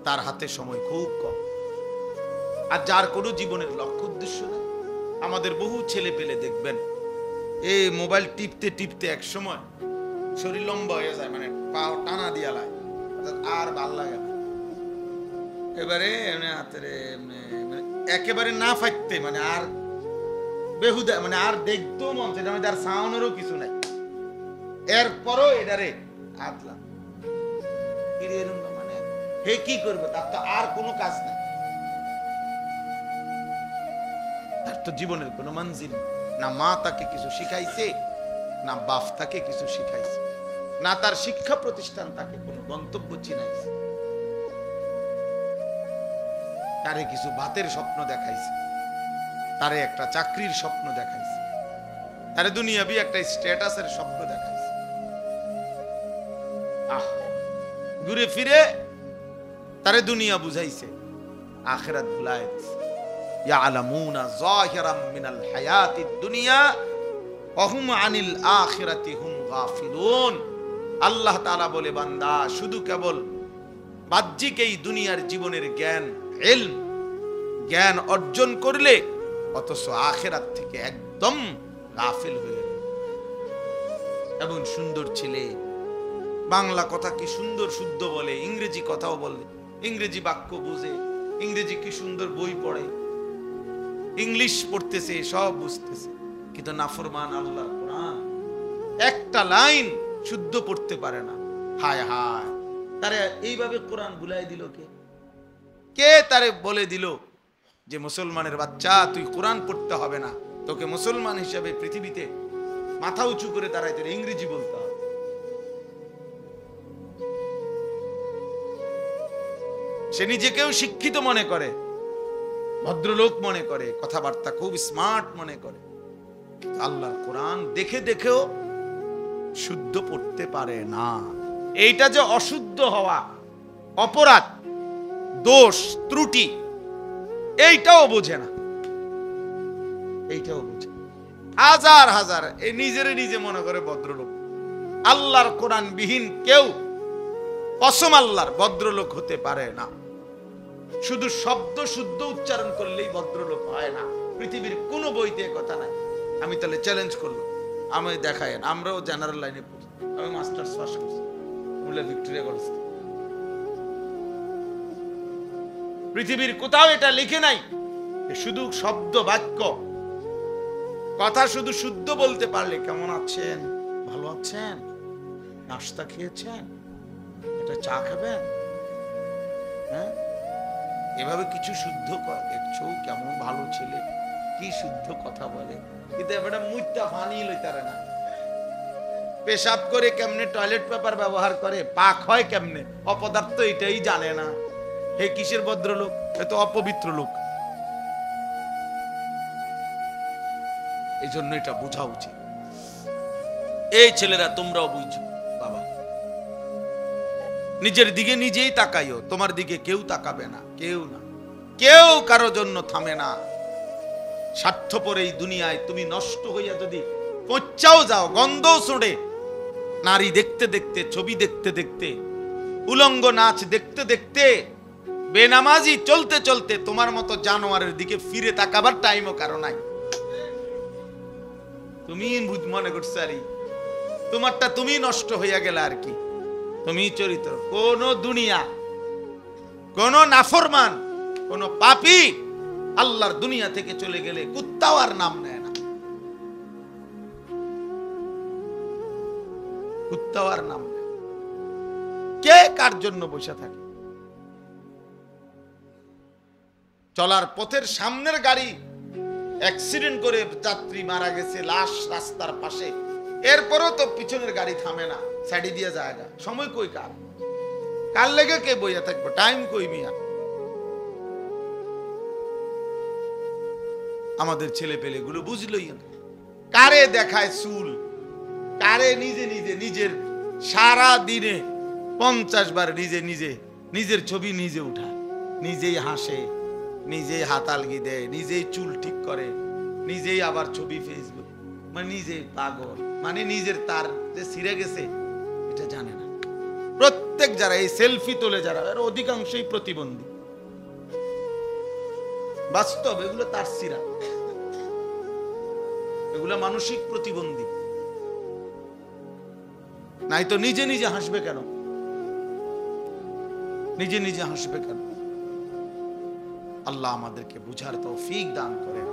তার হাতে সময় খুব কম। আর যার কোনো জীবনের লক্ষ্য উদ্দেশ্য নেই। আমাদের বহু ছেলে পেলে দেখবেন এই মোবাইল টিপতে টিপতে এক সময় শরীর লম্বা হয়ে যায়, মানে পা টানা দিয়া লাগে, আর ভাল লাগে না। এবারে একেবারে না ফাইতে, মানে আর বেহুদা, মানে আর দেখতেও মন চাই, মানে তার সাউনেরও কিছু নাই। এরপরও এটারে আতলাম, মানে হে কি করবে, তার তো আর কোনো কাজ নাই, তার তো জীবনের কোনো মঞ্জিল না। মা তাকে কিছু শিখাইছে, না বাপ তাকে কিছু শিখাইছে, না তার শিক্ষা প্রতিষ্ঠান তাকে কোনো গন্তব্য চিনাইছে। তারে কিছু ভাতের স্বপ্ন দেখাইছে, তারে একটা চাকরির স্বপ্ন দেখাইছে, তারে দুনিয়াবি একটা স্ট্যাটাসের স্বপ্ন দেখাইছে। ঘুরে ফিরে তারে দুনিয়া বুঝাইছে, আখিরাত ভুলাই দিছে। ইয়ালামুনা যাহিরাম মিনাল হায়াতিদ দুনিয়া ওয়া হুম আনিল আখিরাতি হুম গাফিলুন। আল্লাহ তাআলা বলে, বান্দা শুধু কেবল বাহ্যিক এই দুনিয়ার জীবনের জ্ঞান অর্জন করলে, অথচ আখিরাত থেকে একদম গাফিল হয়ে গেল। এমন সুন্দর ছেলে, বাংলা কথা কি সুন্দর শুদ্ধ বলে, ইংরেজি কথাও বলে, ইংরেজি বাক্য বুঝে, ইংরেজি কি সুন্দর বই পড়ে, ইংলিশ পড়তেছে, সব বুঝতেছে, কিন্তু নাফরমান আল্লাহর কোরআন একটা লাইন শুদ্ধ পড়তে পারে না। হায় হায়, তারে এইভাবে কোরআন ভুলাই দিল কে তারে বলে দিল যে মুসলমানের বাচ্চা তুই কোরআন পড়তে হবে না, তোকে মুসলমান হিসেবে পৃথিবীতে মাথা উঁচু করে দাঁড়াইতে ইংরেজি বলতে হবে। সে নিজেকেও শিক্ষিত মনে করে, ভদ্রলোক মনে করে, কথাবার্তা খুব স্মার্ট মনে করে, আল্লাহর কোরআন দেখে দেখেও শুদ্ধ পড়তে পারে না। এইটা যে অশুদ্ধ হওয়া, অপরাধ, দোষ, ত্রুটি, এইটাও বোঝে না, এইটাও বোঝে। হাজার হাজার এই নিজে মনে করে ভদ্রলোক। আল্লাহর কোরআন বিহীন কেউ কসম আল্লাহর ভদ্রলোক হতে পারে না। শুধু শব্দ শুদ্ধ উচ্চারণ করলেই ভদ্রলোক হয় না, পৃথিবীর কোনো বইতে কথা নাই। আমি তাহলে চ্যালেঞ্জ করলাম, আমি দেখায়েন, আমরাও জেনারেল লাইনে পড়ি, আমি মাস্টার্স পাস করছি মুল্লা ভিক্টোরিয়া কলেজ। পৃথিবীর কোথাও এটা লিখে নাই শুধু শব্দ বাক্য, কথা শুধু শুদ্ধ বলতে পারলে, কেমন আছেন, ভালো আছেন, নাস্তা খেয়েছেন, এটা চা খাবেন, হ্যাঁ, এভাবে কিছু শুদ্ধ দেখছো, কেমন ভালো ছেলে, কি শুদ্ধ কথা বলে। কিন্তু এবারে মুইটা ফানি লইতারে না, পেশাব করে কেমনে, টয়লেট পেপার ব্যবহার করে, পাক হয় কেমনে, অপদার্থ এটাই জানে না। হে কিসের ভদ্রলোক, এত অপবিত্র লোক। এই জন্য এটা বোঝা উচিত। এই ছেলেরা তোমরাও বুঝছো বাবা, নিজের দিকে নিজেই তাকাইও, তোমার দিকে কেউ তাকাবে না, কেউ না, কেউ কারো জন্য থামে না। স্বার্থপর এই দুনিয়ায় তুমি নষ্ট হইয়া যদি পচাও যাও, গন্ধও ছড়ে, নারী দেখতে দেখতে, ছবি দেখতে দেখতে, উলঙ্গ নাচ দেখতে দেখতে, বেনামাজি চলতে চলতে তোমার মতো জানোয়ারের দিকে ফিরে তাকাবার টাইমও কারো নাই। তুমি মনে করছো আরে তোমারটা তুমি নষ্ট হইয়া গেলে আর কি, তুমি চরিত্র। কোন দুনিয়া, কোন নাফরমান, কোন পাপী আল্লাহর দুনিয়া থেকে চলে গেলে কুত্তাও আর নাম নেয় না, কুত্তাও আর নাম নেয়। কে কার জন্য বসে থাকে, চলার পথের সামনের গাড়ি অ্যাক্সিডেন্ট করে যাত্রী মারা গেছে, লাশ রাস্তার পাশে, এরপরও তো পিছনের গাড়ি থামে না, সাইডে দিয়ে যায় না। সময় কই কার? কার লেগে কে বইয়া থাকবো? টাইম কই মিয়া? আমাদের ছেলে পেলে গুলো বুঝলই না। কারে দেখায় চুল, কারে নিজে নিজে নিজের সারা দিনে 50 বার নিজের ছবি নিজে উঠায়, নিজেই হাসে, নিজেই হাতালগি দেয়, নিজেই চুল ঠিক করে, নিজেই আবার ছবি ফেসবুক, মানে নিজেই পাগল, মানে নিজের তার যে ছিঁড়ে গেছে এটা জানে না। প্রত্যেক যারা এই সেলফি তোলে যারা, এর অধিকাংশই প্রতিবন্ধী। বাস্তব এগুলো তার ছিঁড়া, এগুলো মানসিক প্রতিবন্ধী। নাই তো নিজে নিজে হাসবে কেন? নিজে নিজে হাসবে কেন? আল্লাহ আমাদেরকে বুঝার তৌফিক দান করেন।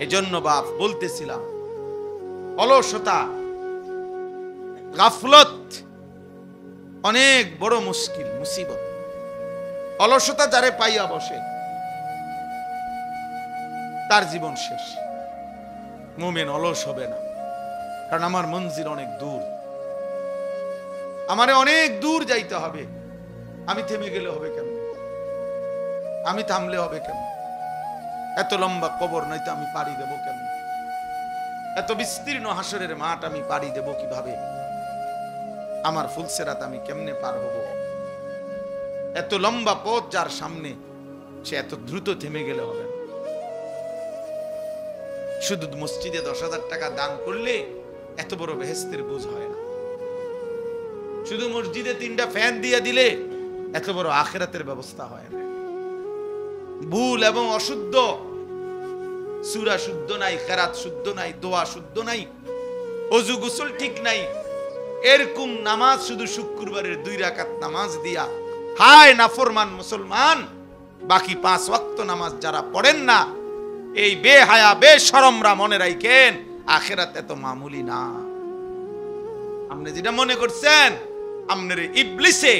এজন্য বাপ বলতেছিলাম, অলসতা, গাফলত অনেক বড় মুশকিল, মুসিবত। অলসতা যারে পাইয়া বসে তার জীবন শেষ। মুমিন অলস হবে না, কারণ আমার মঞ্জিল অনেক দূর, আমারে অনেক দূর যাইতে হবে। আমি থেমে গেলে হবে কেমন? আমি থামলে হবে কেমন? এত লম্বা কবর নয়তো আমি পাড়ি দেব কেমন? এত বিস্তীর্ণ হাসরের মাঠ আমি পাড়ি দেব কিভাবে? আমার ফুলসেরাত আমি কেমনে পার হব? এত লম্বা পথ যার সামনে, সে এত দ্রুত থেমে গেলে হবে না। শুধু মসজিদে 10,000 টাকা দান করলে এত বড় বেহেশতের বোঝ হয় না। শুধু মসজিদে 3টা ফ্যান দিয়ে দিলে এত বড় আখিরাতের ব্যবস্থা হয় না। ভুল এবং অশুদ্ধ, সূরা শুদ্ধ নাই, কেরাত শুদ্ধ নাই, দোয়া শুদ্ধ নাই, ওযু গোসল ঠিক নাই, এরকম নামাজ শুধু শুক্রবারের 2 রাকাত নামাজ দিয়া, হায় নাফরমান মুসলমান, বাকি 5 ওয়াক্ত নামাজ যারা পড়েন না, এই বেহায়া বেশরমরা মনে রাখেন আখিরাত এত মামুলি না। আপনি যেটা মনে করছেন, আপনারে ইবলিসে,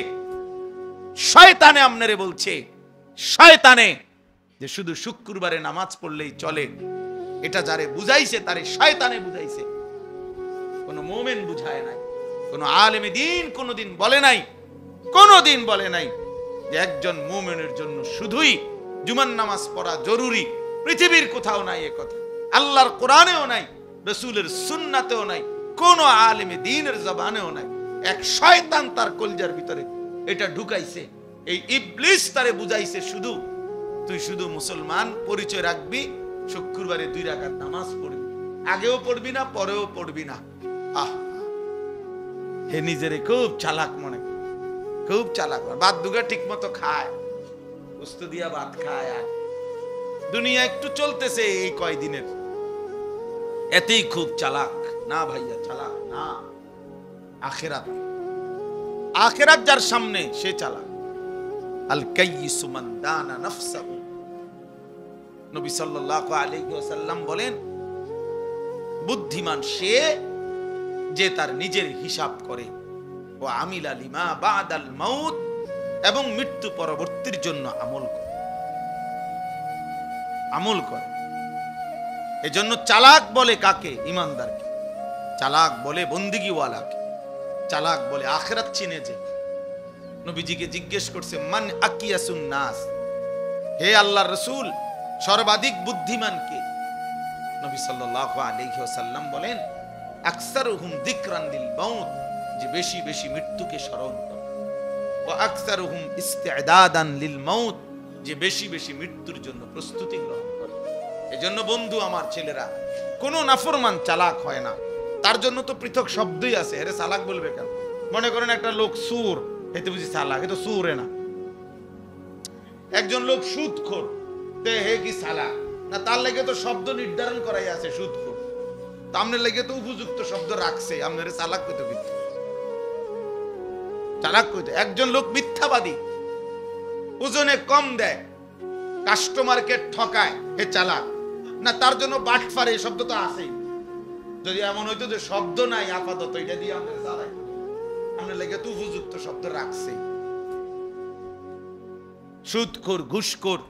শয়তানে আপনারে বলছে, শয়তানে যে শুধু শুক্রবারে নামাজ পড়লেই চলে, এটা যারে বুঝাইছে তারে শয়তানে বুঝাইছে, কোন মুমিন বুঝায় নাই। কোন আলেমে দ্বীন কোনদিন বলে নাই, কোনদিন বলে নাই যে একজন মুমিনের জন্য শুধুই জুমার নামাজ পড়া জরুরি। পৃথিবীর কোথাও নাই এ কথা, আল্লাহর কোরআনেও নাই, রাসূলের সুন্নাতেও নাই, কোন আলেমে দ্বীনের জবানেও নাই। এক শয়তান তার কলজার ভিতরে এটা ঢুকাইছে। এই ইবলিস তারে বুঝাইছে শুধু তুই শুধু মুসলমান পরিচয় রাখবি, শুক্রবারে 2 রাকাত নামাজ পড়বি, আগেও পড়বি না পরেও পড়বি না। আহ, হে নিজেরে খুব চালাক মনে, খুব চালাক। ভাত দুগা ঠিক মতো খায়, উস্ত দিয়া ভাত খায়, আর দুনিয়া একটু চলতেছে এই কয়দিনের, এতেই খুব চালাক। না ভাইয়া, চালাক না। আখিরাত, আখিরাত যার সামনে সে চালাক। আল কাইয়িসু মান দানা নাফসাহু, নবী সাল্লাল্লাহু আলাইহি ওয়াসাল্লাম বলেন, বুদ্ধিমান সে যে তার নিজের হিসাব করে, ও আমিলা লিমা বাদাল মাউত, এবং মৃত্যু পরবর্তীর জন্য আমল করে, আমল করে। এজন্য চালাক বলে কাকে? ইমানদারকে। চালাক বলে বন্দিগিওয়ালাকে। চালাক বলে আখিরাত চিনে যে। নবীজিকে জিজ্ঞেস করছে, মান আকিয়াসুন নাস, হে আল্লাহর রাসূল, সর্বাধিক বুদ্ধিমান কে? নবী সাল্লাল্লাহু আলাইহি ওয়াসাল্লাম বলেন, আকসারুহুম যিকরান লিল মাউত, যে বেশি বেশি মৃত্যুকে স্মরণ করে, ওয়া আকসারুহুম ইস্তিদাদান লিল মাউত, যে বেশি বেশি মৃত্যুর জন্য প্রস্তুতি গ্রহণ করে। এজন্য বন্ধু আমার ছেলেরা, কোন নাফরমান চালাক হয় না। তার জন্য তো পৃথক শব্দই আছে। এরে চালাক বলবে কেন? মনে করেন একটা লোক সুর, এতে বুঝি চালাক? এ তো সুরে না। একজন লোক সুদখোর, তে হে কি চালাক না? তার লেগে তো শব্দ নির্ধারণ করাই আছে সুদখোর, তো আপনার লেগে তো উপযুক্ত শব্দ রাখছে। আপনার চালাক কইতে কিন্তু চালাক কইতে। একজন লোক মিথ্যাবাদী, ওজনে কম দেয়, কাস্টমারকে ঠকায়, হে চালাক না? তার জন্য বাটফার এই শব্দ তো আছেই। যদি এমন হইতো যে শব্দ নাই আপাতত, এটা দিয়ে আমরা চালাই, আমরা লেগে তো উপযুক্ত শব্দ রাখছে। সুদখোর, ঘুষখোর,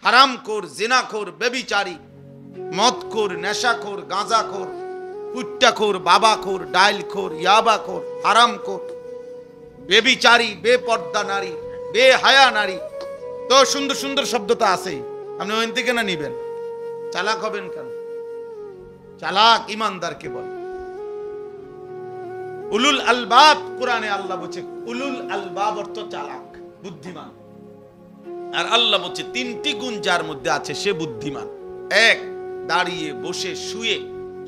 হারামখোর, জিনাখোর, ব্যভিচারী, মদখোর, নেশাখোর, গাঁজাখোর, কুট্টাখোর, বাবাখোর, ডাইলখোর, ইয়াবাখোর, হারামখোর, ব্যভিচারী, বেপর্দা নারী, বেহায়া নারী। তো সুন্দর সুন্দর শব্দ তো আছেই, আপনি ওখান থেকে না নিবেন। চালাক হবেন কেন? চালাক ইমানদারকে বল। উলুল আলবাব, কোরআনে আল্লাহ বলছে উলুল আলবাব অর্থ চালাক, বুদ্ধিমান। আর আল্লাহ বলছে তিনটি গুণ যার মধ্যে আছে সে বুদ্ধিমান। এক, দাঁড়িয়ে বসে শুয়ে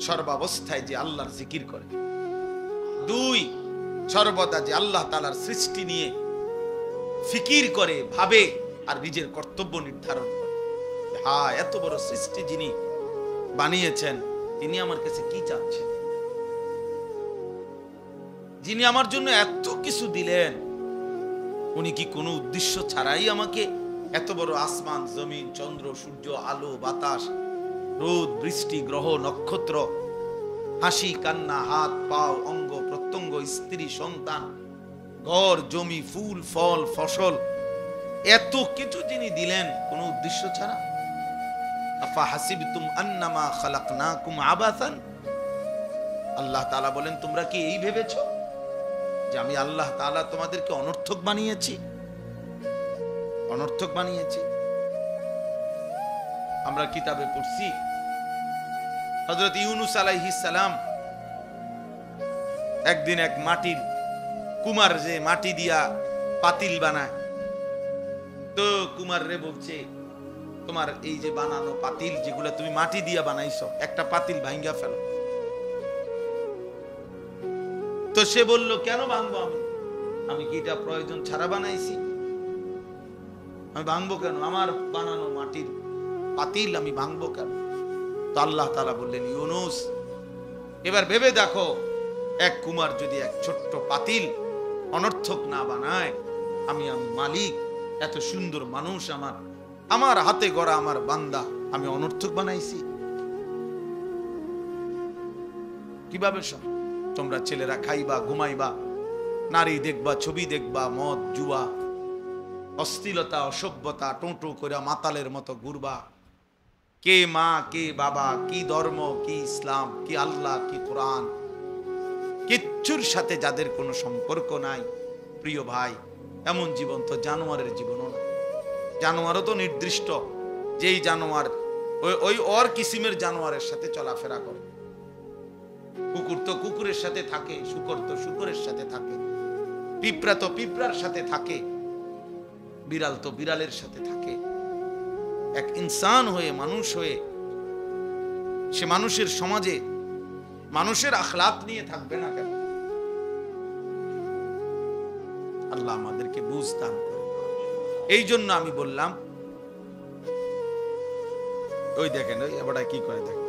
সর্বাবস্থায় যে আল্লাহর জিকির করে। দুই, সর্বদা যে আল্লাহ তাআলার সৃষ্টি নিয়ে ফিকির করে, ভাবে আর নিজের কর্তব্য নির্ধারণ করে। হ্যাঁ, এত বড় সৃষ্টি যিনি বানিয়েছেন তিনি আমার কাছে কি চাচ্ছেন, যিনি আমার জন্য এত কিছু দিলেন, উনি কি কোনো উদ্দেশ্য ছাড়াই আমাকে এত বড় আসমান, জমিন, চন্দ্র, সূর্য, আলো, বাতাস, রোদ, বৃষ্টি, গ্রহ, নক্ষত্র, হাসি, কান্না, হাত, পাও, অঙ্গ প্রত্যঙ্গ, স্ত্রী, সন্তান, ঘর, জমি, ফুল, ফল, ফসল, এত কিছু যিনি দিলেন কোনো উদ্দেশ্য ছাড়া? আফা হাসিবতুম আন্নামা খালাকনাকুম আবাসান, আল্লাহ তাআলা বলেন তোমরা কি এই ভেবেছো যে আমি আল্লাহ তাআলা তোমাদেরকে অনর্থক বানিয়েছি? অনর্থক বানিয়েছি। আমরা কিতাবে পড়ছি হযরত ইউনূস আলাইহিস সালাম একদিন এক মাটির কুমার, যে মাটি দিয়া পাতিল বানায়, তো কুমার রে বলছে তোমার এই যে বানানো পাতিল যেগুলো তুমি মাটি দিয়া বানাইছো, একটা পাতিল ভাঙ্গা ফেলো। তো সে বলল কেন ভাঙবো? আমি কি এটা প্রয়োজন ছাড়া বানাইছি? আমি ভাঙবো কেন? আমার বানানো মাটির পাতিল আমি ভাঙবো কেন? তো আল্লাহ তাআলা বললেন ইউনূস, এবার ভেবে দেখো, এক কুমার যদি এক ছোট্ট পাতিল অনর্থক না বানায়, আমি মালিক, এত সুন্দর মানুষ আমার হাতে গড়া আমার বান্দা, আমি অনর্থক বানাইছি কিভাবে? সব তোমরা ছেলেরা খাইবা, ঘুমাইবা, নারী দেখবা, ছবি দেখবা, মদ, জুয়া, অশ্লীলতা, অসভ্যতা, টোটো করে মাতালের মতো ঘুরবা। কে মা, কে বাবা, কি ধর্ম, কি ইসলাম, কি আল্লাহ, কি কোরআন, কিচ্ছুর সাথে যাদের কোনো সম্পর্ক নাই, প্রিয় ভাই, এমন জীবন তো জানোয়ারের জীবনও না। জানোয়ারও তো নির্দিষ্ট, যেই জানোয়ার ওই ওর কিসিমের জানোয়ারের সাথে চলাফেরা করে। কুকুর তো কুকুরের সাথে থাকে, শূকর তো শূকরের সাথে থাকে, পিঁপড়া তো পিঁপড়ার সাথে থাকে, বিড়াল তো বিড়ালের সাথে থাকে। এক ইনসান হয়ে, মানুষ হয়ে, সে মানুষের সমাজে মানুষের আখলাক নিয়ে থাকবে না কেন? আল্লাহ আমাদেরকে বুঝ দান করে। এই জন্য আমি বললাম, ওই দেখেন ওই এবারটা কি করে, দেখেন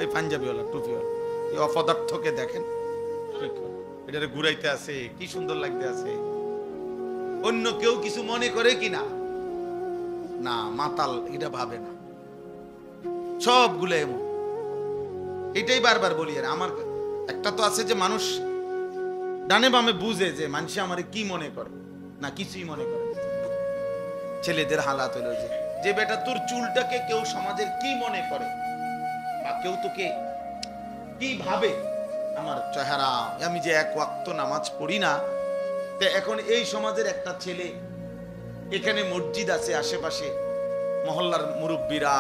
এই পাঞ্জাবিওয়ালা, টুপিওয়ালা, এই অপদার্থকে দেখেন, এটা ঘুরাইতে আছে, কি সুন্দর লাগতে আছে। অন্য কেউ কিছু মনে করে কিনা? না, মাতাল এটা ভাবে না, সবগুলো এমন। এটাই বারবার বলি। আর আমার একটা তো আছে যে মানুষ ডানে বামে বুঝে যে মানুষ আমারে কি মনে করে, না কিছুই মনে করে। ছেলেদের হালাত হলো যে বেটা তোর চুলটাকে কেউ সমাজের কি মনে করে, বা কেউ তোকে কি ভাবে, আমার চেহারা, আমি যে এক ওয়াক্ত নামাজ পড়ি না, তো এখন এই সমাজের একটা ছেলে, এখানে মসজিদ আছে আশেপাশে, মহল্লার মুরব্বীরা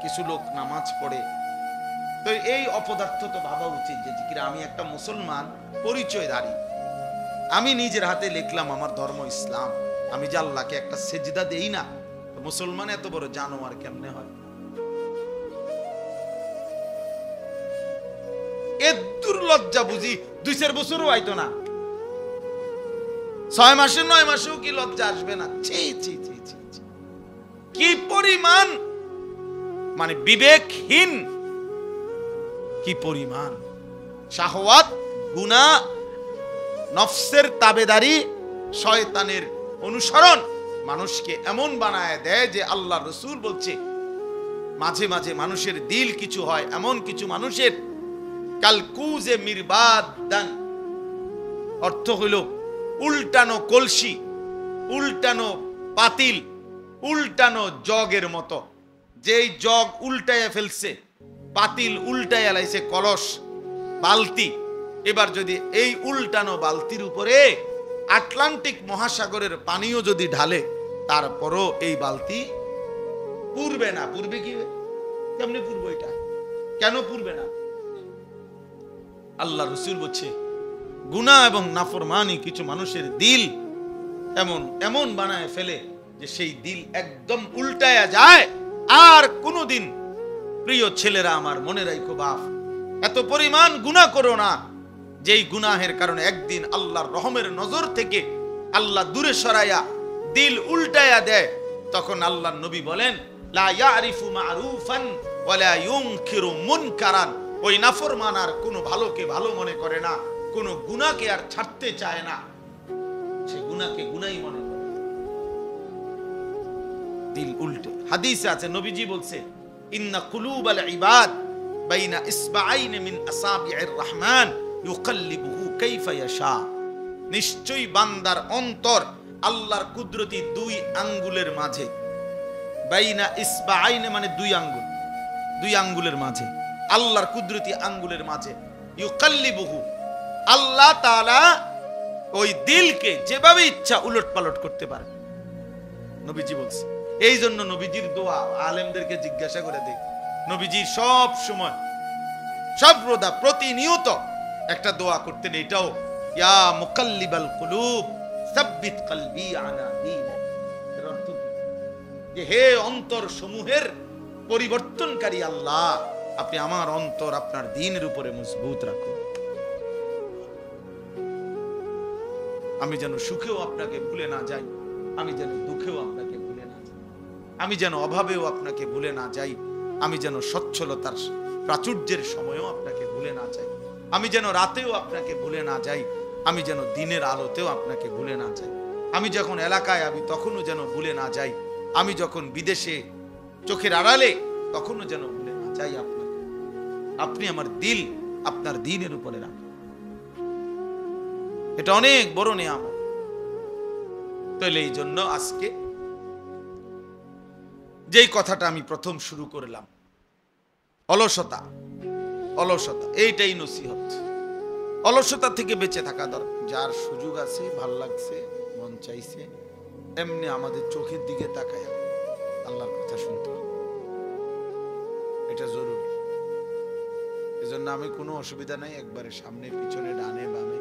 কিছু লোক নামাজ পড়ে, তো এই অপদার্থ তো ভাবা উচিত যে আমি একটা মুসলমান পরিচয়ধারী, আমি নিজের হাতে লিখলাম আমার ধর্ম ইসলাম, আমি যে আল্লাহকে একটা সেজদা দেই না, মুসলমান এত বড় জানোয়ার কেমনে হয়? এর দুর্লজ্জা বুঝি 2-4 বছরও আইতো না, 6 মাসে 9 মাসেও কি লজ্জা আসবে না? ছি ছি ছি ছি, কি পরিমাণ মানে বিবেকহীন, কি পরিমাণ শাহওয়াত, গুনাহ, নফসের তাবেদারি, শয়তানের অনুসরণ মানুষকে এমন বানায় দেয় যে আল্লাহ রাসূল বলছে মাঝে মাঝে মানুষের দিল কিছু হয়, এমন কিছু মানুষের কালকুজে মিরবাদান, অর্থ হইল উল্টানো কলসি, উল্টানো পাতিল, উল্টানো জগের মতো যেই জগ উল্টাইয়া ফেলছে, পাতিল উল্টাইয়া লাইছে, কলস বালতি, এবার যদি এই উল্টানো বালতির উপরে আটলান্টিক মহাসাগরের পানিও যদি ঢালে, তারপরও এই বালতি পুরবে না। পুরবে কি? কেমনে পুরবে? এটা কেন পুরবে না? আল্লাহ রাসূল বলছে, গুনাহ এবং নাফরমানি কিছু মানুষের দিল এমন এমন বানায় ফেলে যে সেই দিল একদম উল্টায়া যায়। আর কোনোদিন, প্রিয় ছেলেরা আমার, মনে রাখো বাপ, এত পরিমাণ গুনাহ করো না যেই গুনাহের কারণে একদিন আল্লাহর রহমের নজর থেকে আল্লাহ দূরে সরাইয়া দিল উল্টায়া দেয়। তখন আল্লাহর নবী বলেন, লা ইয়ারিফু মারুফান ওয়ালা ইউনকিরু মুনকারান। ওই নাফরমান আর কোনো ভালোকে ভালো মনে করে না, কোনো গুনাহকে আর ছাড়তে চায় না, সে গুনাহকে গুনাহই মনে করে। দিল উল্টে। হাদিসে আছে, নবীজি বলছে, ইন্না কুলুবাল ইবাদ বাইনা ইসবাআইন মিন আসাবি'ir রহমান ইউকাল্লিবুহু কাইফা ইয়াশা। নিশ্চয়ই বান্দার অন্তর আল্লাহর কুদরতি দুই আঙ্গুলের মাঝে। বাইনা ইসবাআইন মানে দুই আঙ্গুল, দুই আঙ্গুলের মাঝে, আল্লাহর কুদরতি আঙ্গুলের মাঝে। ইউকাল্লিবুহু, আল্লাহ তাআলা ওই দিলকে যেভাবে ইচ্ছা উলট পালট করতে পারে, নবীজি বলছে। এই জন্য নবীজির দোয়া আলেমদেরকে জিজ্ঞাসা করে দেখ, নবীজি সব সময় সর্বদা প্রতিনিয়ত একটা দোয়া করতেন, এটাও, ইয়া মুকাল্লিবাল কুলুব সাব্বিত কলবি আলা দীনিক। এর অর্থ কি? যে হে অন্তর সমূহের পরিবর্তনকারী আল্লাহ, আপনি আমার অন্তর আপনার দ্বীনের উপরে মজবুত রাখুন। আমি যেন সুখেও আপনাকে ভুলে না যাই, আমি যেন দুঃখেও আপনাকে ভুলে না যাই, আমি যেন অভাবেও আপনাকে ভুলে না যাই, আমি যেন সচ্ছলতার প্রাচুর্যের সময়ও আপনাকে ভুলে না যাই, আমি যেন রাতেও আপনাকে ভুলে না যাই, আমি যেন দিনের আলোতেও আপনাকে ভুলে না যাই, আমি যখন এলাকায় আমি তখনও যেন ভুলে না যাই, আমি যখন বিদেশে চোখের আড়ালে তখনও যেন ভুলে না যাই আপনাকে। আপনি আমার দিল আপনার দ্বীনের উপরে রাখেন, এটা অনেক বড় নিয়ামত। তাহলে এই জন্য আজকে যেই কথাটা আমি প্রথম শুরু করলাম, অলসতা, অলসতা, এইটাই নসিহত। অলসতা থেকে বেঁচে থাকা দরকার। যার সুযোগ আছে, ভাল লাগছে, মন চাইছে, এমনি আমাদের চোখের দিকে তাকায় আল্লাহর কথা শুনতে হবে, এটা জরুরি। এজন্য আমি কোনো অসুবিধা নাই, একবারে সামনে পিছনে ডানে বামে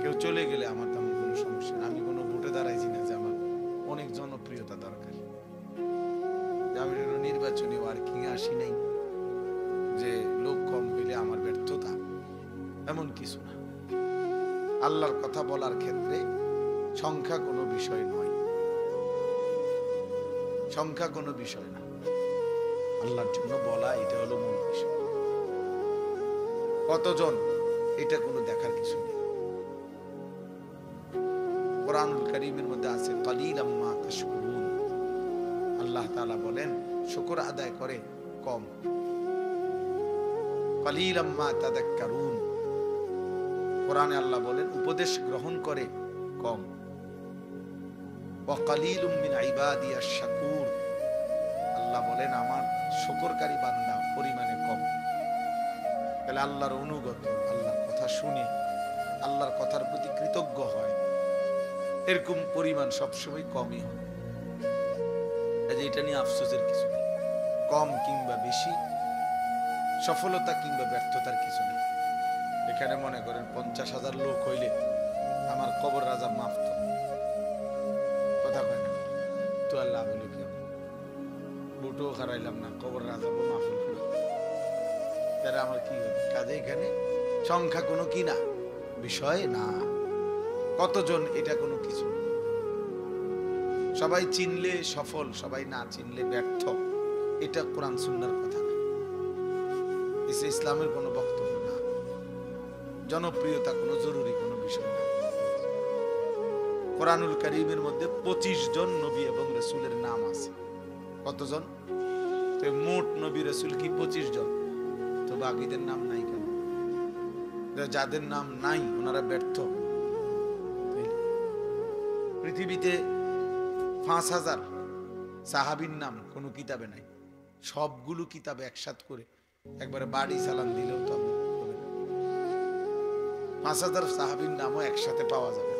কেউ চলে গেলে আমার তেমন কোনো সমস্যা নেই। আমি কোনো ভোটে দাঁড়াইছি না যে আমার অনেক জনপ্রিয়তা দরকার, আমি নির্বাচনী ওয়ার্কিং আসি নাই যে লোক কম পেলে আমার ব্যর্থতা, এমন কিছু না। আল্লাহর কথা বলার ক্ষেত্রে সংখ্যা কোনো বিষয় নয়, সংখ্যা কোনো বিষয় না, আল্লাহর জন্য বলা এটা হলো মূল বিষয়। কতজন এটা কোনো দেখার কিছু নেই। কোরআনুল কারীমের মধ্যে আছে, কালিলাম মা তাশকুরুন। আল্লাহ তাআলা বলেন শুকর আদায় করে কম, কালিলাম মা তাযাক্কারুন। কোরআনে আল্লাহ বলেন উপদেশ গ্রহণ করে কম। ওয়া কালিলুম মিন ইবাদিয়াশ শাকুর। আল্লাহ বলেন আমার শুকরকারী বান্দা পরিমাণে কম। তাহলে আল্লাহর অনুগত, আল্লাহর কথা শুনে আল্লাহর কথার প্রতি কৃতজ্ঞ হয়, এরকম পরিমাণ সবসময় কমই হয়। এটা নিয়ে আফসোসের কিছু নেই, কম কিংবা বেশি, সফলতা কিংবা ব্যর্থতার কিছু নেই। এখানে মনে করেন 50,000 লোক হইলে আমার কবর রাজা মাফ তো কথা কয় না তো, আল্লাহ বলে কি বুটো হারাইলাম না, কবর রাজা মাফ হইল, তারা আমার কি হবে? কাজে এখানে সংখ্যা কোনো কি না বিষয় না, কতজন এটা কোনো কিছু না। সবাই চিনলে সফল, সবাই না চিনলে ব্যর্থ, এটা কোরআন সুন্নাহর কথা না, এসে ইসলামের কোনো বক্তব্য না। জনপ্রিয়তা কোনো জরুরি কোনো বিষয় না। কোরআনুল কারীমের মধ্যে 25 জন নবী এবং রাসূলের নাম আছে। কতজন? তো মোট নবী রাসূল কি 25 জন? তো বাকিদের নাম নাই কেন? যাদের নাম নাই ওনারা ব্যর্থ। পৃথিবীতে 5000 সাহাবীর নাম কোনো কিতাবে নাই। সবগুলো কিতাব একসাথ করে একবারে বাড়ি চালান দিলেও তো হবে না। 5,000 সাহাবীর নামও একসাথে পাওয়া যাবে।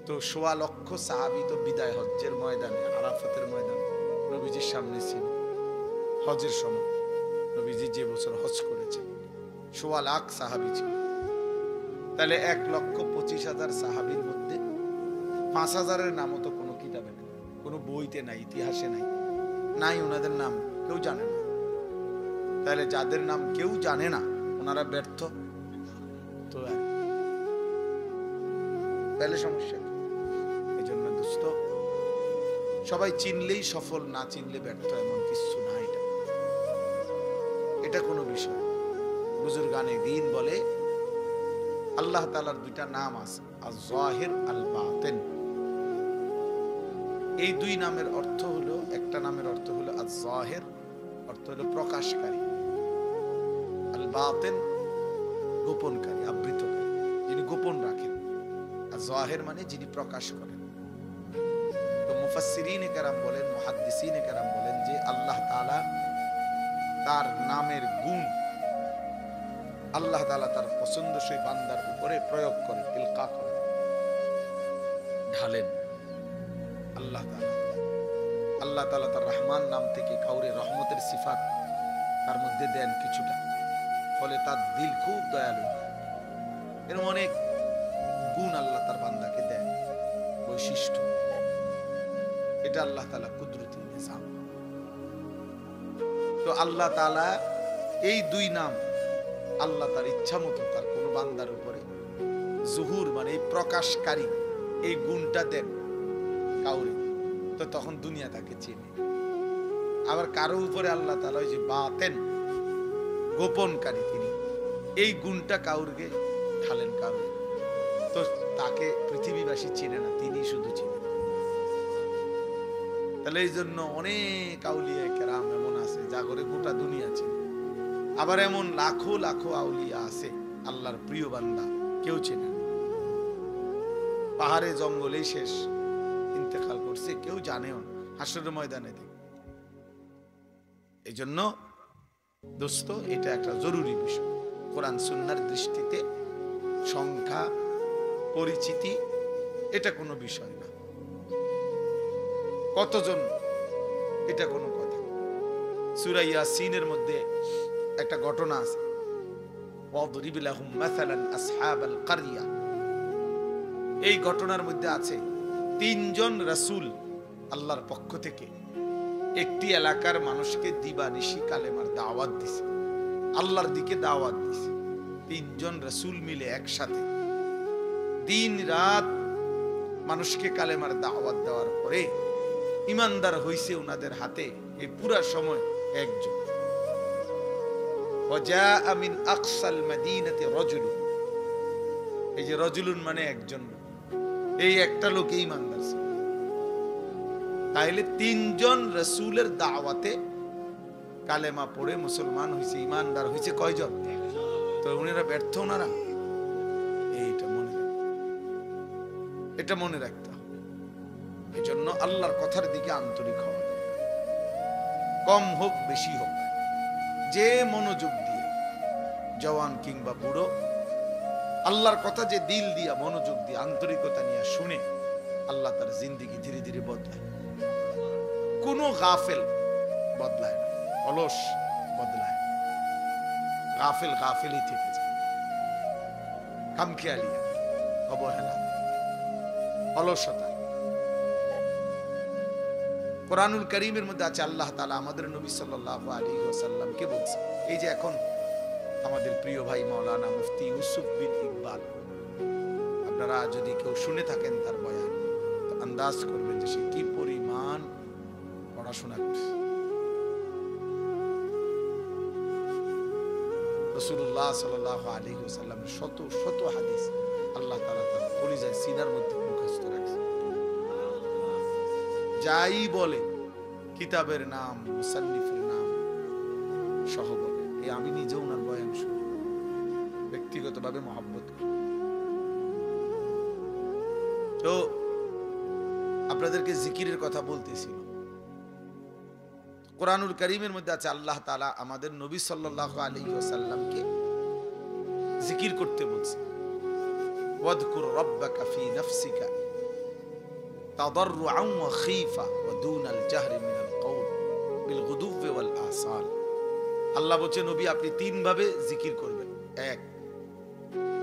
তো 1.25 লক্ষ সাহাবী তো বিদায় হজ্জের ময়দানে, আরাফাতের ময়দানে নবীজির সামনে ছিল হজের সময়। নবীজি যে বছর হজ করেছেন 1.25 লাখ সাহাবী ছিল। তাহলে 1,25,000 সাহাবীর মধ্যে 5,000-এর নামও তো কোনো কিতাবে নেই, কোনো বইতে নাই, ইতিহাসে নাই, নাই ওনাদের নাম কেউ জানে না। তাহলে যাদের নাম কেউ জানে না ওনারা ব্যর্থ তো, তাহলে সমস্যা। এই জন্য দোস্ত, সবাই চিনলেই সফল, না চিনলে ব্যর্থ, এমন কিছু না। এটা কোনো বিষয়। বুজুর্গানে দ্বীন বলে আল্লাহ তাআলার দুইটা নাম আছে, আয-যাহির আল-বাতিন। এই দুই নামের অর্থ হলো, একটা নামের অর্থ হলো আয-যাহির, অর্থ হলো প্রকাশকারী, আল-বাতিন গোপনকারী, আবৃতকারী, যিনি গোপন রাখেন। আয-যাহির মানে যিনি প্রকাশ করেন। তো মুফাসসিরিনে কেরাম বলেন, মুহাদ্দিসিনে কেরাম বলেন যে আল্লাহ তাআলা তার নামের গুণ আল্লাহ তাআলা তার পছন্দসই বান্দার উপরে প্রয়োগ করেন, ইলকা করেন, ঢালেন। আল্লাহ তাআলা তার রহমান নাম থেকে কাউরে রহমতের সিফাত তার মধ্যে দেন কিছুটা, ফলে তার দিল খুব দয়ালু। এরকম অনেক গুণ আল্লাহ তার বান্দাকে দেন, বৈশিষ্ট্য। এটা আল্লাহ তাআলা কুদরতি নিজাম। তো আল্লাহ তাআলা এই দুই নাম আল্লাহ তার ইচ্ছা মতো তার কোনো বান্দার উপরে জুহুর মানে এই প্রকাশকারী এই গুণটা দেন কাউরে, তো তখন দুনিয়া তাকে চেনে। আবার কারো উপরে আল্লাহ তাআলা ওই যে বাতেন গোপনকারী, তিনি এই গুণটা কাউরকে ঢালেন কাউরে, তো তাকে পৃথিবীবাসী চেনে না, তিনি শুধু চেনেন। তাহলে এই জন্য অনেক আউলিয়া কেরাম এমন আছে যা করে গোটা দুনিয়া চেনে। আবার এমন লাখো লাখো আউলিয়া আছে আল্লাহর প্রিয় বান্দা কেউ চেনে না, পাহাড়ে জঙ্গলেই শেষ, ইন্তেকাল করছে, কেউ জানেও না, হাসরের ময়দানে দেখ। এই জন্য দোস্ত, এটা একটা জরুরি বিষয়। কোরআন সুন্নাহর দৃষ্টিতে সংখ্যা পরিচিতি এটা কোনো বিষয় না, কতজন এটা কোনো কথা। সূরা ইয়াসিনের মধ্যে একটা ঘটনা আছে, ওয়াদরিব লাহুম মাসালান আসহাবাল কারিয়া। এই ঘটনার মধ্যে আছে 3 জন রাসূল আল্লাহর পক্ষ থেকে একটি এলাকার মানুষকে দিবানিশি কালেমার দাওয়াত দিছে, আল্লাহর দিকে দাওয়াত দিছে। 3 জন রাসূল মিলে একসাথে দিন রাত মানুষকে কালেমার দাওয়াত দেওয়ার পরে ইমানদার হইছে ওনাদের হাতে এই পুরা সময় একজন। ওয়াজাআ মিন আকসাল মাদিনাতি রাজুলুন, এই যে রাজুলুন মানে একজন, এই একটা লোক ইমানদার ছিল। তাইলে 3 জন রাসূলের দাওয়াতে কালেমা পড়ে মুসলমান হইছে, ইমানদার হইছে কয়জন? তো উনারা ব্যর্থ, ওনারা এটা মনে রাখতে হবে। এই জন্য আল্লাহর কথার দিকে আন্তরিক হওয়া, কম হোক বেশি হোক, যে মনোযোগ দিয়ে, জওয়ান কিংবা বুড়ো, আল্লাহর কথা যে দিল দিয়া মনোযোগ দিয়ে আন্তরিকতা নিয়ে শুনে, আল্লাহ তার জিন্দেগি ধীরে ধীরে বদলায়। কোনো গাফেল বদলায় না, অলস বদলায়, গাফেল গাফেলই থেকে যায়, খামখেয়ালিয়া, অবহেলা, অলসতা। কোরআনুল কারীমের মধ্যে আছে আল্লাহ তাআলা আমাদের নবী সাল্লাল্লাহু আলাইহি ওয়াসাল্লামকে বলছে, এই যে এখন আমাদের প্রিয় ভাই মাওলানা মুফতি ইউসুফ বিন ইকবাল, আপনারা যদি কেউ শুনে থাকেন তার বয়ান, তো আন্দাজ করবেন যে সে কি পরিমাণ পড়াশোনা করছে। রাসূলুল্লাহ সাল্লাল্লাহু আলাইহি ওয়াসাল্লামের শত শত হাদিস আল্লাহ তাআলা তার কলিজায় সিনার মধ্যে মুখস্থ রাখছে। যাই বলে কিতাবের নাম, মুসান্নিফের নাম সহ বলে। এই আমি নিজেও ওনার বয়ান শুনি, ব্যক্তিগতভাবে মহব্বত করি। তো আপনাদেরকে জিকিরের কথা বলতেছিল, কোরআনুল কারীমের মধ্যে আছে আল্লাহ তাআলা আমাদের নবী সাল্লাল্লাহু আলাইহি ওয়াসাল্লামকে জিকির করতে বলছে, ওয়াদকুর রাব্বাকা ফি নাফসিকা তাদাররুআন ওয়া খীফা ওয়া দুনাল জাহরি মিনাল কওল বিল গুদুওয়ি ওয়াল আসাল। আল্লাহ বলছে নবী আপনি তিন ভাবে জিকির করবেন। এক,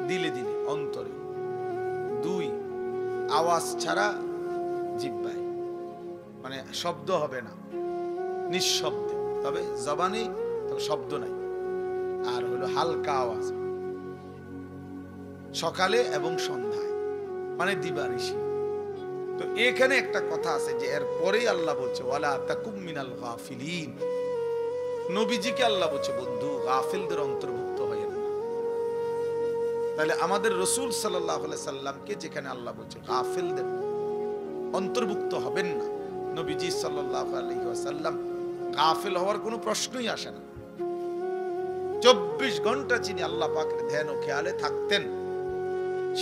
দিলে দিলে অন্তরে। দুই, আওয়াজ ছাড়া জিহ্বায়, মানে শব্দ হবে না, নিঃশব্দে, তবে জবানে তবে শব্দ নাই। আর হলো হালকা আওয়াজ, সকালে এবং সন্ধ্যায়, মানে দিবানিশি। তো এখানে একটা কথা আছে যে এর পরেই আল্লাহ বলছে ওয়ালা তাকুম মিনাল গাফিলিন। নবীজিকে আল্লাহ বলছে বন্ধু গাফিলদের অন্তর্ভুক্ত হয়েন না। তাহলে আমাদের রাসূল সাল্লাল্লাহু আলাইহি সাল্লামকে যেখানে আল্লাহ বলছে গাফিলদের অন্তর্ভুক্ত হবেন না, নবীজি সাল্লাল্লাহু আলাইহি ওয়াসাল্লাম গাফিল হওয়ার কোনো প্রশ্নই আসে না। 24 ঘন্টা যিনি আল্লাহ পাকের ধ্যান ও খেয়ালে থাকতেন,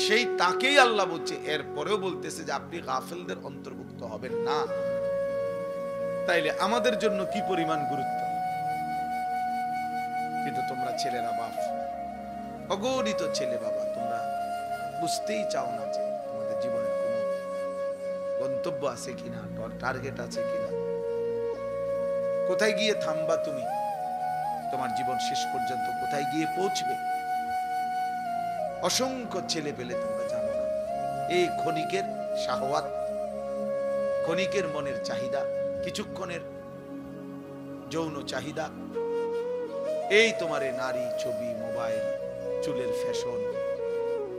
সেই তাকেই আল্লাহ বলছে এরপরেও বলতেছে যে আপনি গাফিলদের অন্তর্ভুক্ত হবেন না। তাইলে আমাদের জন্য কি পরিমাণ গুরুত্ব। কিন্তু তোমরা ছেলেরা বাপ, অগণিত ছেলে বাবা, তোমরা বুঝতেই চাও না যে তোমাদের জীবনের কোনো গন্তব্য আছে কিনা, টার্গেট আছে কিনা, কোথায় গিয়ে থামবা তুমি, তোমার জীবন শেষ পর্যন্ত কোথায় গিয়ে পৌঁছবে। অসংখ্য ছেলে পেলে তোমরা জানো না, এই ক্ষণিকের শাহওয়াত, ক্ষণিকের মনের চাহিদা, কিছুক্ষণের যৌন চাহিদা, এই তোমার নারী, ছবি, মোবাইল, চুলের ফ্যাশন,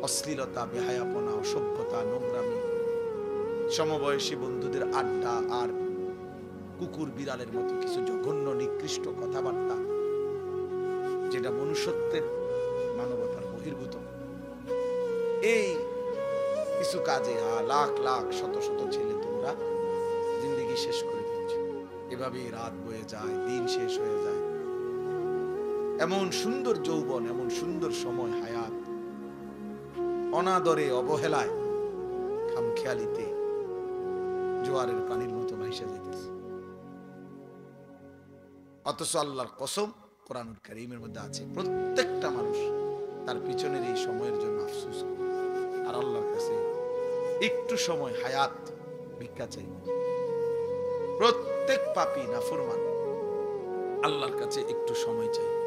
অশ্লীলতা, বেহায়াপনা, অসভ্যতা, নোংরামি, সমবয়সী বন্ধুদের আড্ডা, আর কুকুর বিড়ালের মতো কিছু জঘন্য নিকৃষ্ট কথাবার্তা, যেটা মনুষ্যত্বের, মানবতার বহির্ভূত। এই কিছু কাজে লাখ লাখ শত শত ছেলে তোমরা জিন্দেগি শেষ করে দিচ্ছ। এভাবেই রাত বয়ে যায়, দিন শেষ হয়ে যায়। এমন সুন্দর যৌবন, এমন সুন্দর সময়, হায়াত অনাদরে, অবহেলায়, খামখেয়ালিতে জোয়ারের পানির মতো ভাইসা যেতেছে। অথচ আল্লাহর কসম কোরআনুল কারীমের মধ্যে আছে প্রত্যেকটা মানুষ তার পিছনের এই সময়ের জন্য আফসোস করে, আর আল্লাহর কাছে একটু সময় হায়াত ভিক্ষা চাইবে। প্রত্যেক পাপী নাফরমান আল্লাহর কাছে একটু সময় চাইবে,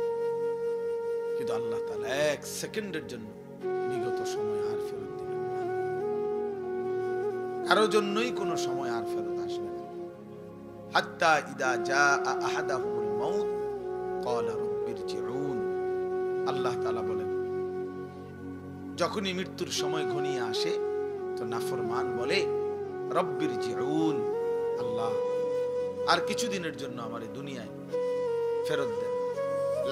কিন্তু আল্লাহ তাআলা এক সেকেন্ডের জন্য বিগত সময় আর ফেরত দিবেন না। কারো জন্যই কোনো সময় আর ফেরত আসবে না। হাত্তা ইদা জাআ আহাদাহুমুল মাউত ক্বালা রাব্বিরজিউন। আল্লাহ তাআলা বলেন, যখনই মৃত্যুর সময় ঘনিয়ে আসে তো নাফরমান বলে রাব্বিরজিউন, আল্লাহ আর কিছুদিনের জন্য আমারে দুনিয়ায় ফেরত দেন,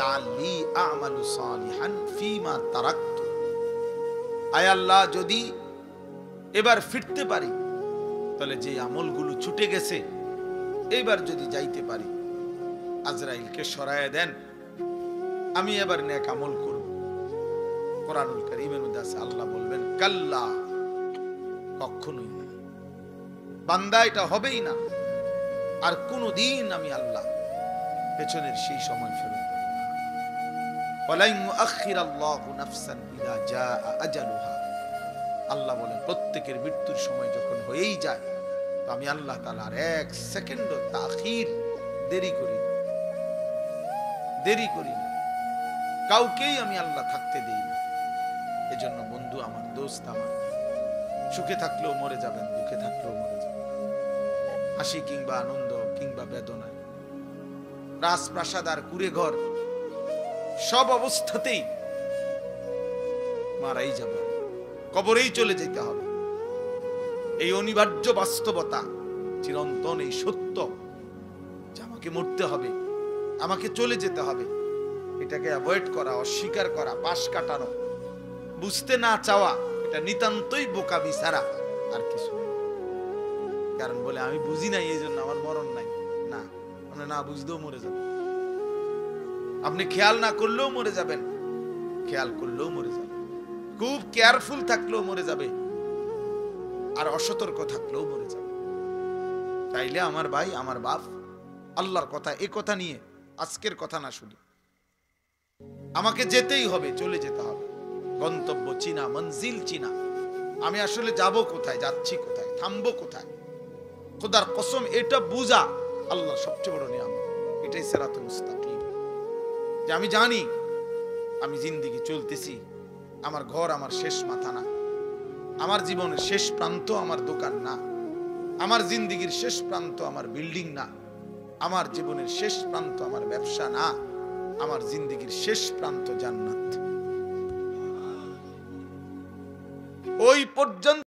লাআল্লি আ'মালু সালিহান ফীমা তারাকতু। আয় আল্লাহ যদি এবার ফিরতে পারি, তাহলে যে আমলগুলো ছুটে গেছে এবার যদি যাইতে পারি, আজরাইলকে সরায় দেন, আমি এবার নেক আমল করব। কোরআনুল কারীমের মধ্যে আছে আল্লাহ বলবেন কাল্লা, কখনোই না, বান্দা এটা হবেই না, আর কোনদিন আমি আল্লাহ পেছনের সেই সময় ফেরত দেব না। ওয়ালা ইউআখিরাল্লাহু নাফসান ইযা জাআ আজালুহা। আল্লাহ বলেন প্রত্যেকের মৃত্যুর সময় যখন হয়েই যায়, তো আমি আল্লাহ তাআলা আর এক সেকেন্ডও তাখির, দেরি করি না, দেরি করি না, কাউকেই আমি আল্লাহ থাকতে দেই না। এজন্য বন্ধু আমার, দোস্ত আমার, সুখে থাকলেও মরে যাবেন, দুঃখে থাকলেও মরে যাবেন, হাসি কিংবা আনন্দ কিংবা বেদনায়, রাজপ্রাসাদ আর কুড়ে ঘর, সব অবস্থাতেই মারাই যাব, কবরেই চলে যেতে হবে। এই অনিবার্য বাস্তবতা, চিরন্তন এই সত্য যে আমাকে মরতে হবে, আমাকে চলে যেতে হবে, এটাকে অ্যাভয়েড করা, অস্বীকার করা, পাশ কাটানো, বুঝতে না চাওয়া, এটা নিতান্তই বোকামি ছাড়া আর কিছু নেই। কারণ বলে আমি বুঝি নাই এই জন্য আমার মরণ নাই, না, আপনি না বুঝতেও মরে যাবেন, আপনি খেয়াল না করলেও মরে যাবেন, খেয়াল করলেও মরে যাবেন, খুব কেয়ারফুল থাকলেও মরে যাবে, আর অসতর্ক থাকলেও মরে যাবে। তাইলে আমার ভাই, আমার বাপ, আল্লাহর কথা, এই কথা নিয়ে আজকের কথা না শুধু, আমাকে যেতেই হবে, চলে যেতে হবে। গন্তব্য চিনা, মঞ্জিল চিনা, আমি আসলে যাব কোথায়, যাচ্ছি কোথায়, থামবো কোথায়, খোদার কসম এটা বুঝা আল্লাহর সবচেয়ে বড় নিয়ামত। এটাই সিরাতুল মুস্তাকিম, যে আমি জানি আমি জিন্দেগি চলতেছি, আমার ঘর আমার শেষ মাথা না, আমার জীবনের শেষ প্রান্ত আমার দোকান না, আমার জিন্দেগির শেষ প্রান্ত আমার বিল্ডিং না, আমার জীবনের শেষ প্রান্ত আমার ব্যবসা না, আমার জিন্দেগির শেষ প্রান্ত জান্নাত। ওই পর্যন্ত